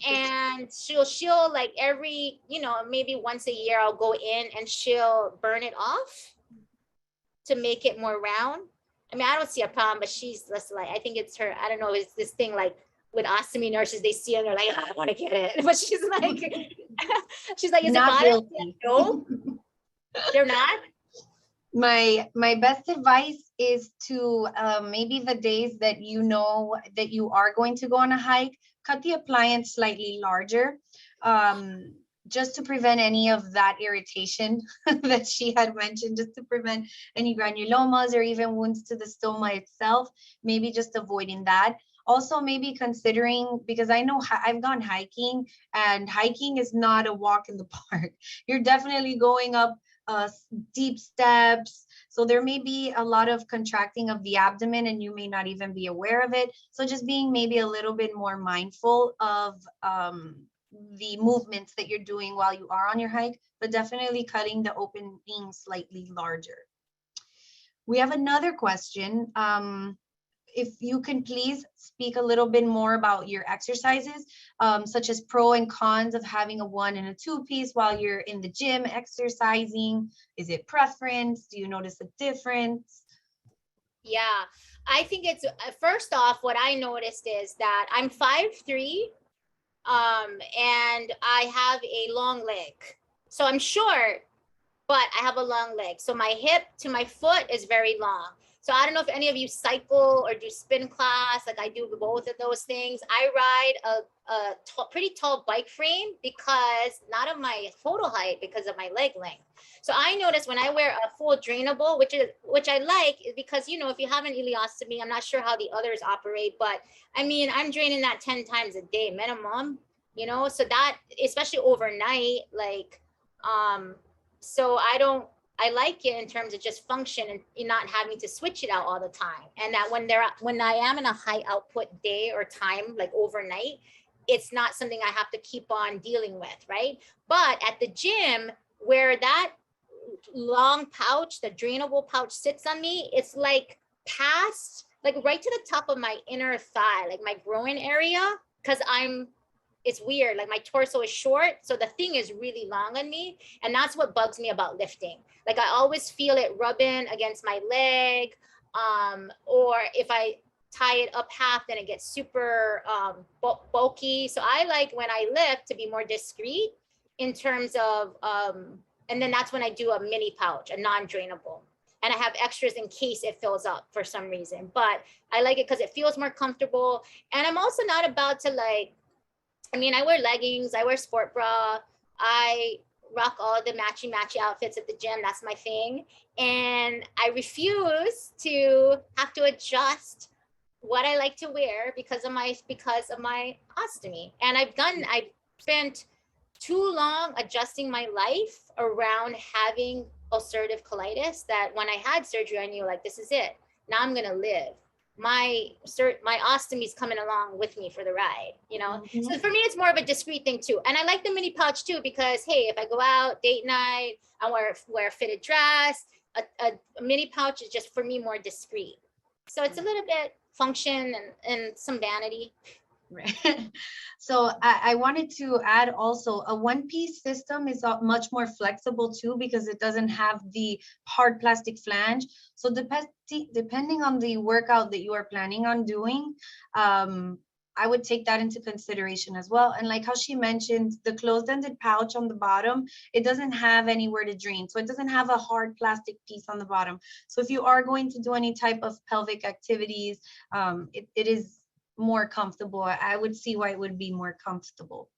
And she'll like every, you know, maybe once a year I'll go in and she'll burn it off to make it more round. I mean, I don't see a problem, but she's just like, I think it's her, I don't know, it's this thing like with ostomy nurses, they see it and they're like, I want to get it. But she's like, is not it guilty. No, they're not. My best advice is to maybe the days that you know that you are going to go on a hike, cut the appliance slightly larger, just to prevent any of that irritation that she had mentioned, just to prevent any granulomas or even wounds to the stoma itself, maybe just avoiding that. Also, maybe considering, because I know I've gone hiking, and hiking is not a walk in the park. You're definitely going up deep steps. So there may be a lot of contracting of the abdomen and you may not even be aware of it. So just being maybe a little bit more mindful of the movements that you're doing while you are on your hike, but definitely cutting the opening slightly larger. We have another question. If you can please speak a little bit more about your exercises, such as pro and cons of having a 1 and a 2 piece while you're in the gym exercising. Is it preference? Do you notice a difference? Yeah, I think it's first off, what I noticed is that I'm 5'3", and I have a long leg. So I'm short, but I have a long leg. So my hip to my foot is very long. So I don't know if any of you cycle or do spin class, like I do both of those things. I ride a pretty tall bike frame because not of my photo height, because of my leg length. So I notice when I wear a full drainable, which I like, is because, you know, if you have an ileostomy, I'm not sure how the others operate, but I mean, I'm draining that 10 times a day minimum, you know, so that, especially overnight, like, so I like it in terms of just function and not having to switch it out all the time. And that when I am in a high output day or time, like overnight, it's not something I have to keep on dealing with, right? But at the gym, where that long pouch, the drainable pouch sits on me, it's like past, like right to the top of my inner thigh, like my groin area, because I'm it's weird. Like my torso is short, so the thing is really long on me, and that's what bugs me about lifting. Like I always feel it rubbing against my leg, or if I tie it up half, then it gets super bulky. So I like when I lift to be more discreet in terms of, and then that's when I do a mini pouch, a non-drainable. And I have extras in case it fills up for some reason. But I like it because it feels more comfortable. And I'm also not about to like, I mean, I wear leggings, I wear sport bra, I rock all the matchy outfits at the gym. That's my thing. And I refuse to have to adjust what I like to wear because of my ostomy. And I've spent too long adjusting my life around having ulcerative colitis that when I had surgery, I knew like, this is it. Now I'm gonna live. My ostomy is coming along with me for the ride, you know? Mhm. So for me, it's more of a discreet thing too. And I like the mini pouch too, because hey, if I go out, date night, I wear a fitted dress, a mini pouch is just for me more discreet. So it's a little bit function and some vanity. Right. So I wanted to add also a one-piece system is much more flexible too because it doesn't have the hard plastic flange. So depending on the workout that you are planning on doing, I would take that into consideration as well. And like how she mentioned, the closed-ended pouch on the bottom, it doesn't have anywhere to drain. So it doesn't have a hard plastic piece on the bottom. So if you are going to do any type of pelvic activities, it is more comfortable. I would see why it would be more comfortable.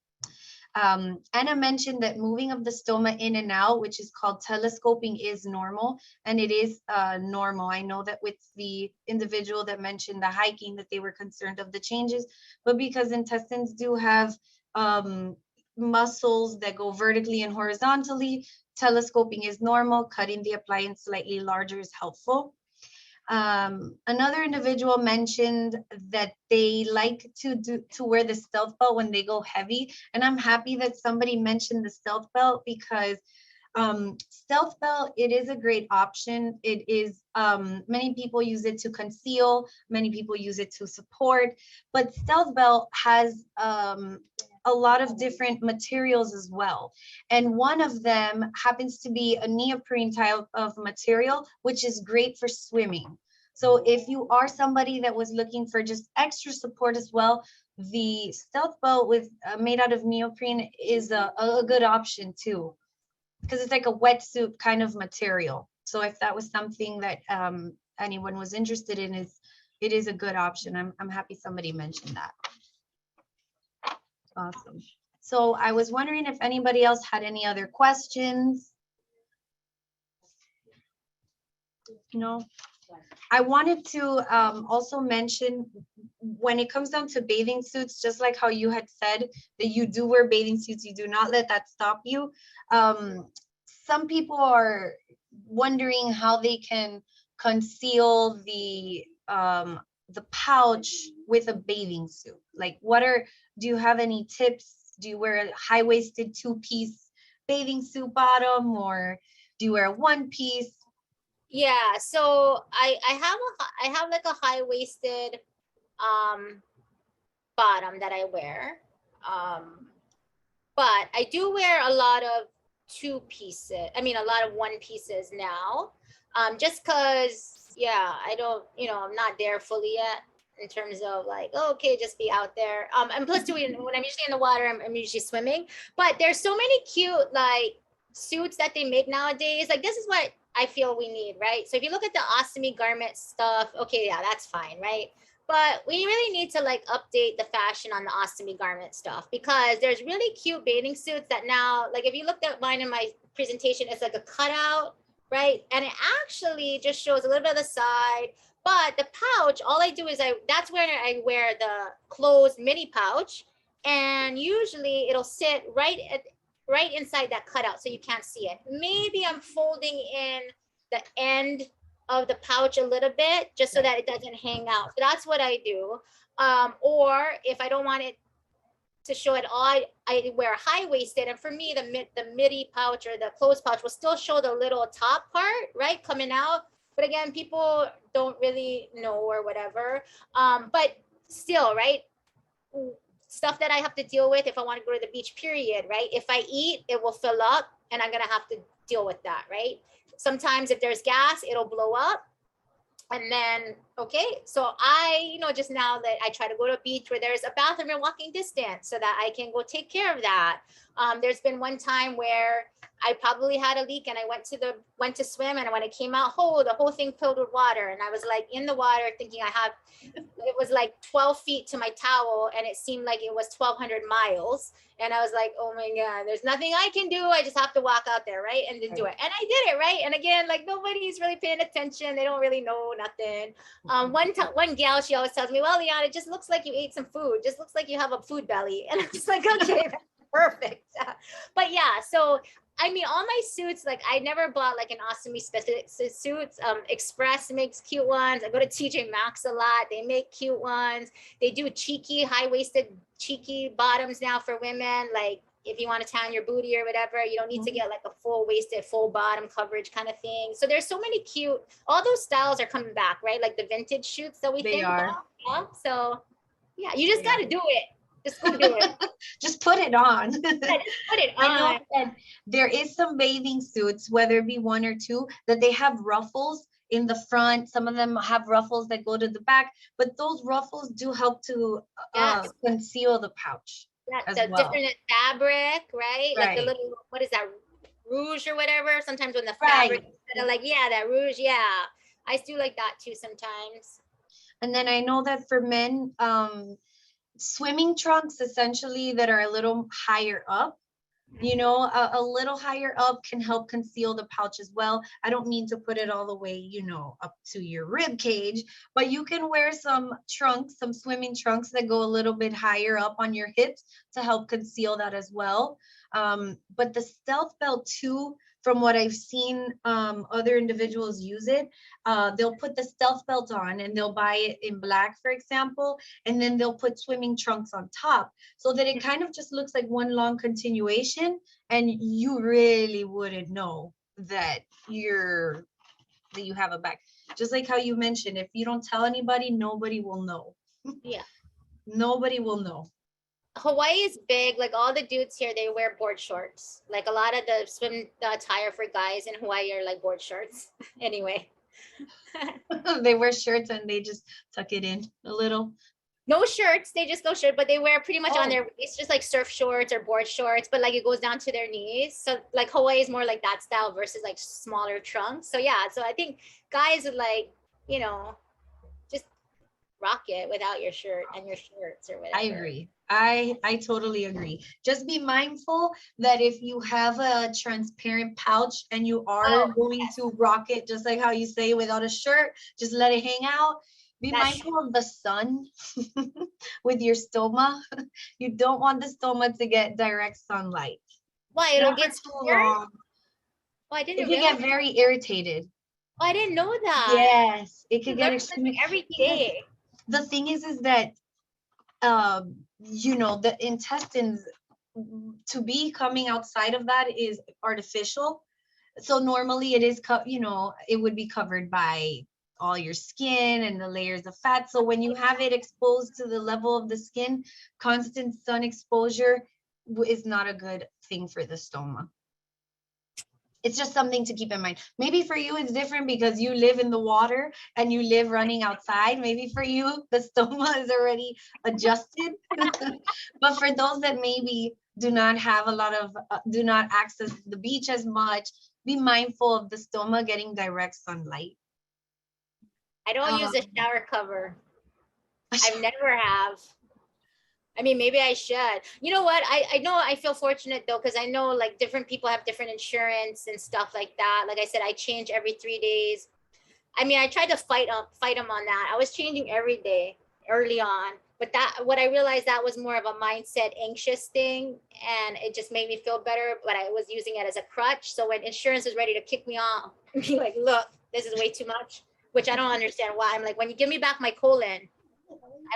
Anna mentioned that moving of the stoma in and out, which is called telescoping, is normal, and it is normal. I know that with the individual that mentioned the hiking that they were concerned of the changes, but because intestines do have muscles that go vertically and horizontally, telescoping is normal. Cutting the appliance slightly larger is helpful. Another individual mentioned that they like to wear the stealth belt when they go heavy, and I'm happy that somebody mentioned the stealth belt because stealth belt, it is a great option. It is many people use it to conceal, many people use it to support, but stealth belt has a lot of different materials as well. And one of them happens to be a neoprene type of material, which is great for swimming. So if you are somebody that was looking for just extra support as well, the stealth belt with made out of neoprene is a good option too, because it's like a wetsuit kind of material. So if that was something that anyone was interested in, it is a good option. I'm happy somebody mentioned that. Awesome. So I was wondering if anybody else had any other questions. No. I wanted to also mention when it comes down to bathing suits, just like how you had said that you do wear bathing suits, you do not let that stop you. Some people are wondering how they can conceal the pouch with a bathing suit. Like, do you have any tips? Do you wear a high-waisted two-piece bathing suit bottom, or do you wear a one-piece? Yeah, so I have like a high-waisted bottom that I wear. But I do wear a lot of two pieces. I mean, a lot of one pieces now. Just cause, yeah, I don't, I'm not there fully yet in terms of like, oh, okay, just be out there. And plus, when I'm usually in the water, I'm usually swimming. But there's so many cute like suits that they make nowadays. Like this is what I feel we need, right? So if you look at the ostomy garment stuff, okay, yeah, that's fine, right? But we really need to like update the fashion on the ostomy garment stuff because there's really cute bathing suits that now, like if you looked at mine in my presentation, it's like a cutout, right? And it actually just shows a little bit of the side, but the pouch, all I do is that's where I wear the closed mini pouch. And usually it'll sit right inside that cutout so you can't see it. Maybe I'm folding in the end of the pouch a little bit just so that it doesn't hang out. So that's what I do. Or if I don't want it to show it all, I wear high-waisted, and for me the midi pouch or the closed pouch will still show the little top part, right, coming out. But again, people don't really know or whatever. But still, right, stuff that I have to deal with if I want to go to the beach, period, right? If I eat, it will fill up and I'm going to have to deal with that, right? Sometimes if there's gas, it'll blow up. And then, okay, so I, just now that I try to go to a beach where there's a bathroom in walking distance so that I can go take care of that. There's been one time where I probably had a leak and I went to swim, and when I came out whole, the whole thing filled with water. And I was like in the water thinking it was like 12 feet to my towel, and it seemed like it was 1,200 miles. And I was like, oh my God, there's nothing I can do. I just have to walk out there, right? And then do it. And I did it, right? And again, like nobody's really paying attention. They don't really know nothing. One gal, she always tells me, well, Leanne, it just looks like you ate some food. Just looks like you have a food belly. And I'm just like, okay, perfect. But yeah, so I mean, all my suits, like I never bought like an ostomy specific suits. Express makes cute ones. I go to TJ Maxx a lot. They make cute ones. They do cheeky, high-waisted, cheeky bottoms now for women. Like if you want to tan your booty or whatever, you don't need to get like a full-waisted, full bottom coverage kind of thing. So there's so many cute, all those styles are coming back, right? Like the vintage suits that we think about. Yeah. So yeah, you just got to do it. Just go do it. Just put it on. Yeah, just put it on. I know that there is some bathing suits, whether it be one or two, that they have ruffles in the front. Some of them have ruffles that go to the back, but those ruffles do help to conceal the pouch. Yeah, the different fabric, right? Like the Right. little, what is that, rouge or whatever? Sometimes when the fabric, like, yeah, that rouge, yeah. I do like that too sometimes. And then I know that for men, swimming trunks essentially that are a little higher up, a little higher up can help conceal the pouch as well. I don't mean to put it all the way, up to your rib cage, but you can wear some trunks, some swimming trunks that go a little bit higher up on your hips to help conceal that as well. But the stealth belt too, from what I've seen other individuals use it, they'll put the stealth belt on and they'll buy it in black, for example, and then they'll put swimming trunks on top so that it kind of just looks like one long continuation, and you really wouldn't know that you have a back. Just like how you mentioned, if you don't tell anybody, nobody will know. Yeah. Nobody will know. Hawaii is big. Like all the dudes here, they wear board shorts. Like a lot of the swim attire for guys in Hawaii are like board shorts. Anyway. They wear shirts and they just tuck it in a little. No shirts, they just go shirt, but they wear pretty much on their waist, just like surf shorts or board shorts, but like it goes down to their knees. So like Hawaii is more like that style versus like smaller trunks. So yeah, so I think guys would like, just rock it without your shirt and your shorts or whatever. I agree. I totally agree. Just be mindful that if you have a transparent pouch and you are going to rock it, just like how you say, without a shirt, just let it hang out. Be mindful of the sun with your stoma. You don't want the stoma to get direct sunlight. Why? It'll get too long. Oh, I didn't. It can get very irritated. Oh, I didn't know that. Yes, it could get extremely every day. The thing is that the intestines, to be coming outside of that is artificial. So normally it is, it would be covered by all your skin and the layers of fat. So when you have it exposed to the level of the skin, constant sun exposure is not a good thing for the stoma. It's just something to keep in mind. Maybe for you it's different because you live in the water and you live running outside. Maybe for you the stoma is already adjusted. But for those that maybe do not have do not access the beach as much, be mindful of the stoma getting direct sunlight. I don't use a shower cover. I've never have. I mean, maybe I should. You know what? I know I feel fortunate though, because I know like different people have different insurance and stuff like that. Like I said, I change every 3 days. I mean, I tried to fight them on that. I was changing every day early on, but what I realized that was more of a mindset anxious thing, and it just made me feel better. But I was using it as a crutch. So when insurance was ready to kick me off, be like, look, this is way too much. Which I don't understand why. I'm like, when you give me back my colon,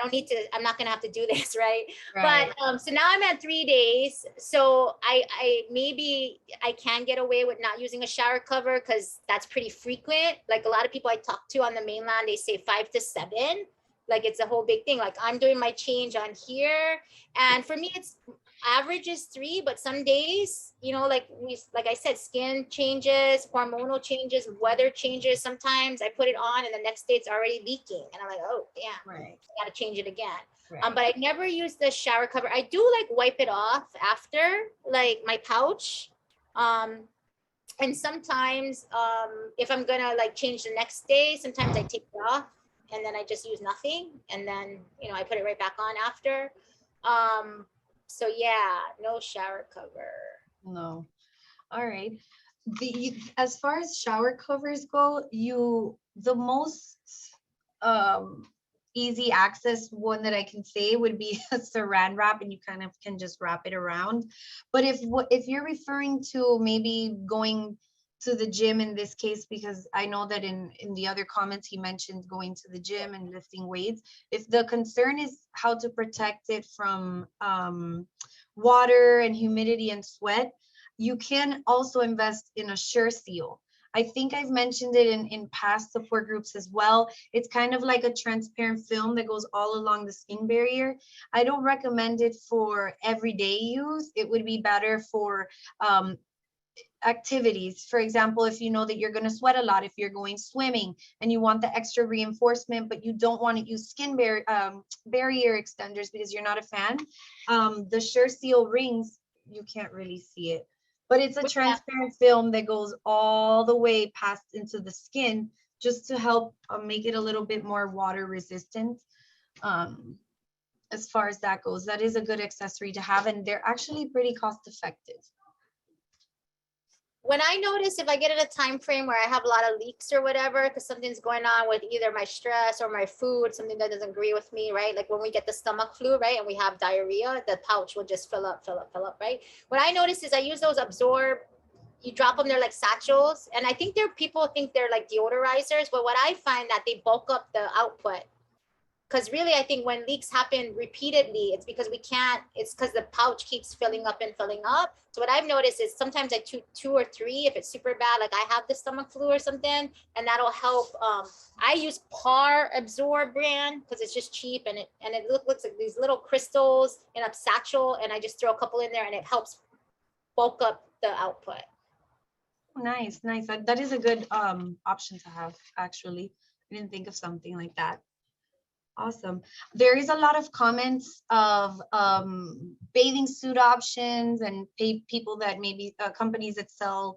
I'm not gonna have to do this, right? But so now I'm at 3 days. So I maybe I can get away with not using a shower cover because that's pretty frequent. Like a lot of people I talk to on the mainland, they say 5 to 7, Like it's a whole big thing. Like I'm doing my change on here. And for me, it's average is 3, but some days, you know, like I said, skin changes, hormonal changes, weather changes. Sometimes I put it on and the next day it's already leaking. And I'm like, oh, damn, Right. I gotta change it again. Right. But I never use the shower cover. I do like wipe it off after, like my pouch. Um, and sometimes if I'm gonna like change the next day, sometimes I take it off and then I just use nothing. And then, you know, I put it right back on after. So yeah, no shower cover. No. All right. As far as shower covers go, the most um easy access one that I can say would be a saran wrap, and you kind of can just wrap it around. But if you're referring to maybe going to the gym in this case, because I know that in the other comments he mentioned going to the gym and lifting weights, if the concern is how to protect it from water and humidity and sweat, you can also invest in a Sure Seal. I think I've mentioned it in past support groups as well. It's kind of like a transparent film that goes all along the skin barrier. I don't recommend it for everyday use. It would be better for activities. For example, if you know that you're going to sweat a lot, if you're going swimming and you want the extra reinforcement, but you don't want to use barrier extenders because you're not a fan, the Sure Seal rings, you can't really see it, but it's a transparent film that goes all the way past into the skin just to help make it a little bit more water resistant. As far as that goes, that is a good accessory to have, and they're actually pretty cost effective. When I notice if I get in a time frame where I have a lot of leaks or whatever, because something's going on with either my stress or my food, something that doesn't agree with me, right? Like when we get the stomach flu, right? And we have diarrhea, the pouch will just fill up, right? What I notice is I use those absorb, you drop them, they're like satchels. And I think people think they're like deodorizers, but what I find that they bulk up the output. Because really, I think when leaks happen repeatedly, it's because it's because the pouch keeps filling up and filling up. So what I've noticed is sometimes I do 2 or 3 if it's super bad, like I have the stomach flu or something, and that'll help. I use Par Absorb brand because it's just cheap, and it looks like these little crystals in a satchel, and I just throw a couple in there and it helps bulk up the output. Nice. That is a good option to have, actually. I didn't think of something like that. Awesome. There is a lot of comments of bathing suit options and people that maybe companies that sell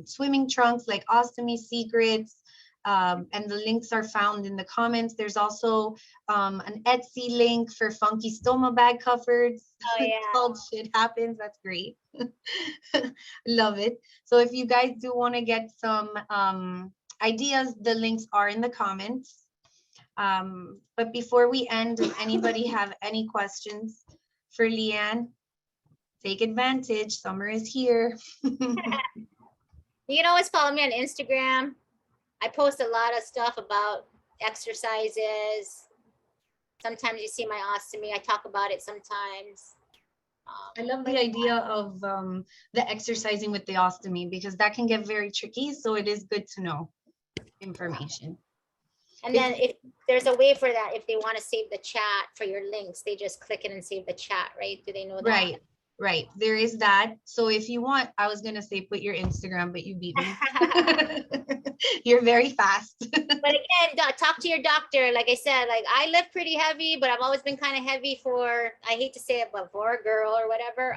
swimming trunks like Ostomy Secrets, and the links are found in the comments. There's also an Etsy link for funky stoma bag covers. Oh yeah. Called Shit Happens. That's great. Love it. So if you guys do want to get some ideas, the links are in the comments. But before we end, does anybody have any questions for Leanne? Take advantage. Summer is here. You can always follow me on Instagram. I post a lot of stuff about exercises. Sometimes you see my ostomy. I talk about it sometimes. I love the idea of the exercising with the ostomy, because that can get very tricky. So it is good to know information. And then if there's a way for that, if they want to save the chat for your links, they just click it and save the chat, right? Do they know that? Right. There is that. So if you want, I was going to say put your Instagram, but you beat me. You're very fast. But again, talk to your doctor. Like I said, like I lift pretty heavy, but I've always been kind of heavy for, I hate to say it, but for a girl or whatever.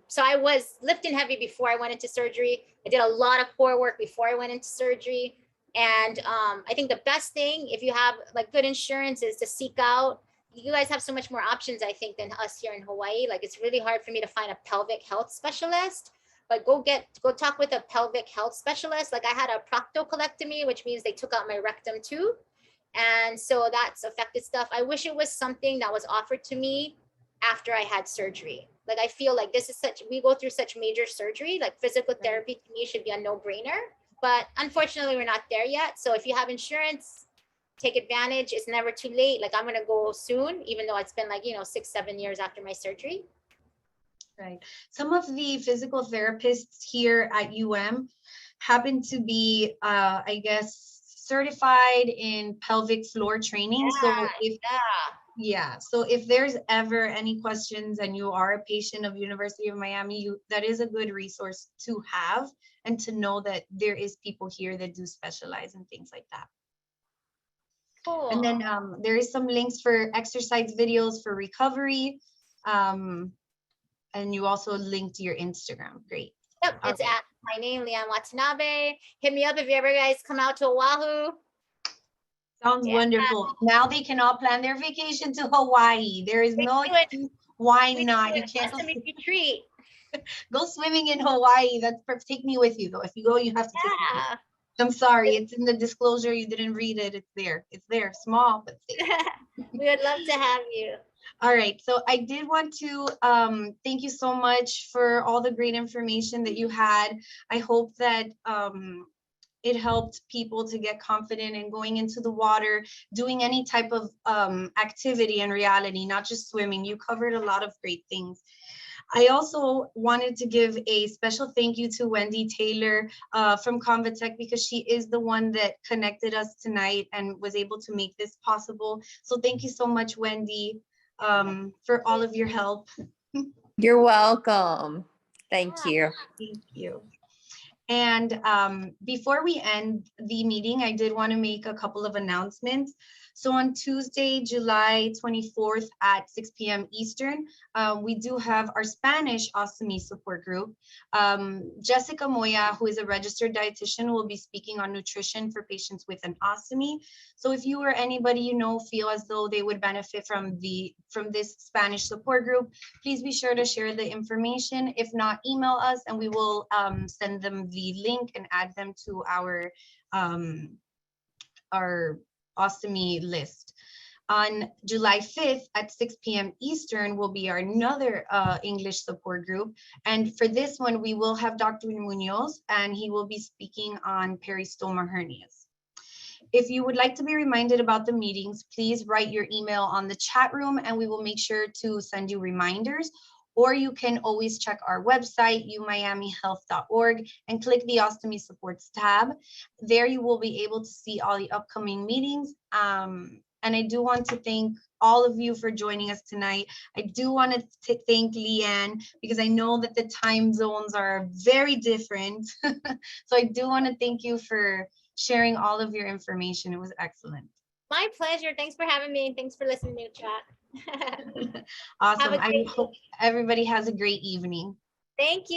So I was lifting heavy before I went into surgery. I did a lot of core work before I went into surgery. And I think the best thing, if you have like good insurance, is to seek out. You guys have so much more options, I think, than us here in Hawaii. Like it's really hard for me to find a pelvic health specialist, but go talk with a pelvic health specialist. Like I had a proctocolectomy, which means they took out my rectum too. And so that's affected stuff. I wish it was something that was offered to me after I had surgery. Like I feel like we go through such major surgery, like physical therapy to me should be a no-brainer. But unfortunately, we're not there yet. So if you have insurance, take advantage. It's never too late. Like I'm going to go soon, even though it's been like, 6-7 years after my surgery. Right. Some of the physical therapists here at UM happen to be, I guess, certified in pelvic floor training. So if there's ever any questions and you are a patient of University of Miami, that is a good resource to have and to know that there is people here that do specialize in things like that. Cool. And then there is some links for exercise videos for recovery. And you also link to your Instagram. Great. Yep, it's at my name, Leanne Watanabe. Hit me up if you ever guys come out to Oahu. Sounds wonderful. Now they can all plan their vacation to Hawaii. There is no excuse. Why not? You can't retreat. Go swimming in Hawaii. That's perfect. Take me with you though. If you go, you have to take me. I'm sorry, it's in the disclosure. You didn't read it. It's there. It's there. Small, but safe. We would love to have you. All right. So I did want to thank you so much for all the great information that you had. I hope that it helped people to get confident in going into the water, doing any type of activity in reality, not just swimming. You covered a lot of great things. I also wanted to give a special thank you to Wendy Taylor from Convatec, because she is the one that connected us tonight and was able to make this possible. So thank you so much, Wendy, for all of your help. You're welcome. Thank you. Thank you. And before we end the meeting, I did want to make a couple of announcements. So on Tuesday, July 24th at 6 p.m. Eastern, we do have our Spanish ostomy support group. Jessica Moya, who is a registered dietitian, will be speaking on nutrition for patients with an ostomy. So if you or anybody you know feel as though they would benefit from this Spanish support group, please be sure to share the information. If not, email us and we will send them the link and add them to our ostomy list. On July 5th at 6 p.m. Eastern will be our another English support group. And for this one, we will have Dr. Munoz, and he will be speaking on peristoma hernias. If you would like to be reminded about the meetings, please write your email on the chat room and we will make sure to send you reminders. Or you can always check our website, umiamihealth.org, and click the Ostomy Supports tab. There you will be able to see all the upcoming meetings. And I do want to thank all of you for joining us tonight. I do want to thank Leanne, because I know that the time zones are very different. So I do want to thank you for sharing all of your information. It was excellent. My pleasure. Thanks for having me. Thanks for listening to chat. Awesome. I hope everybody has a great evening. Thank you.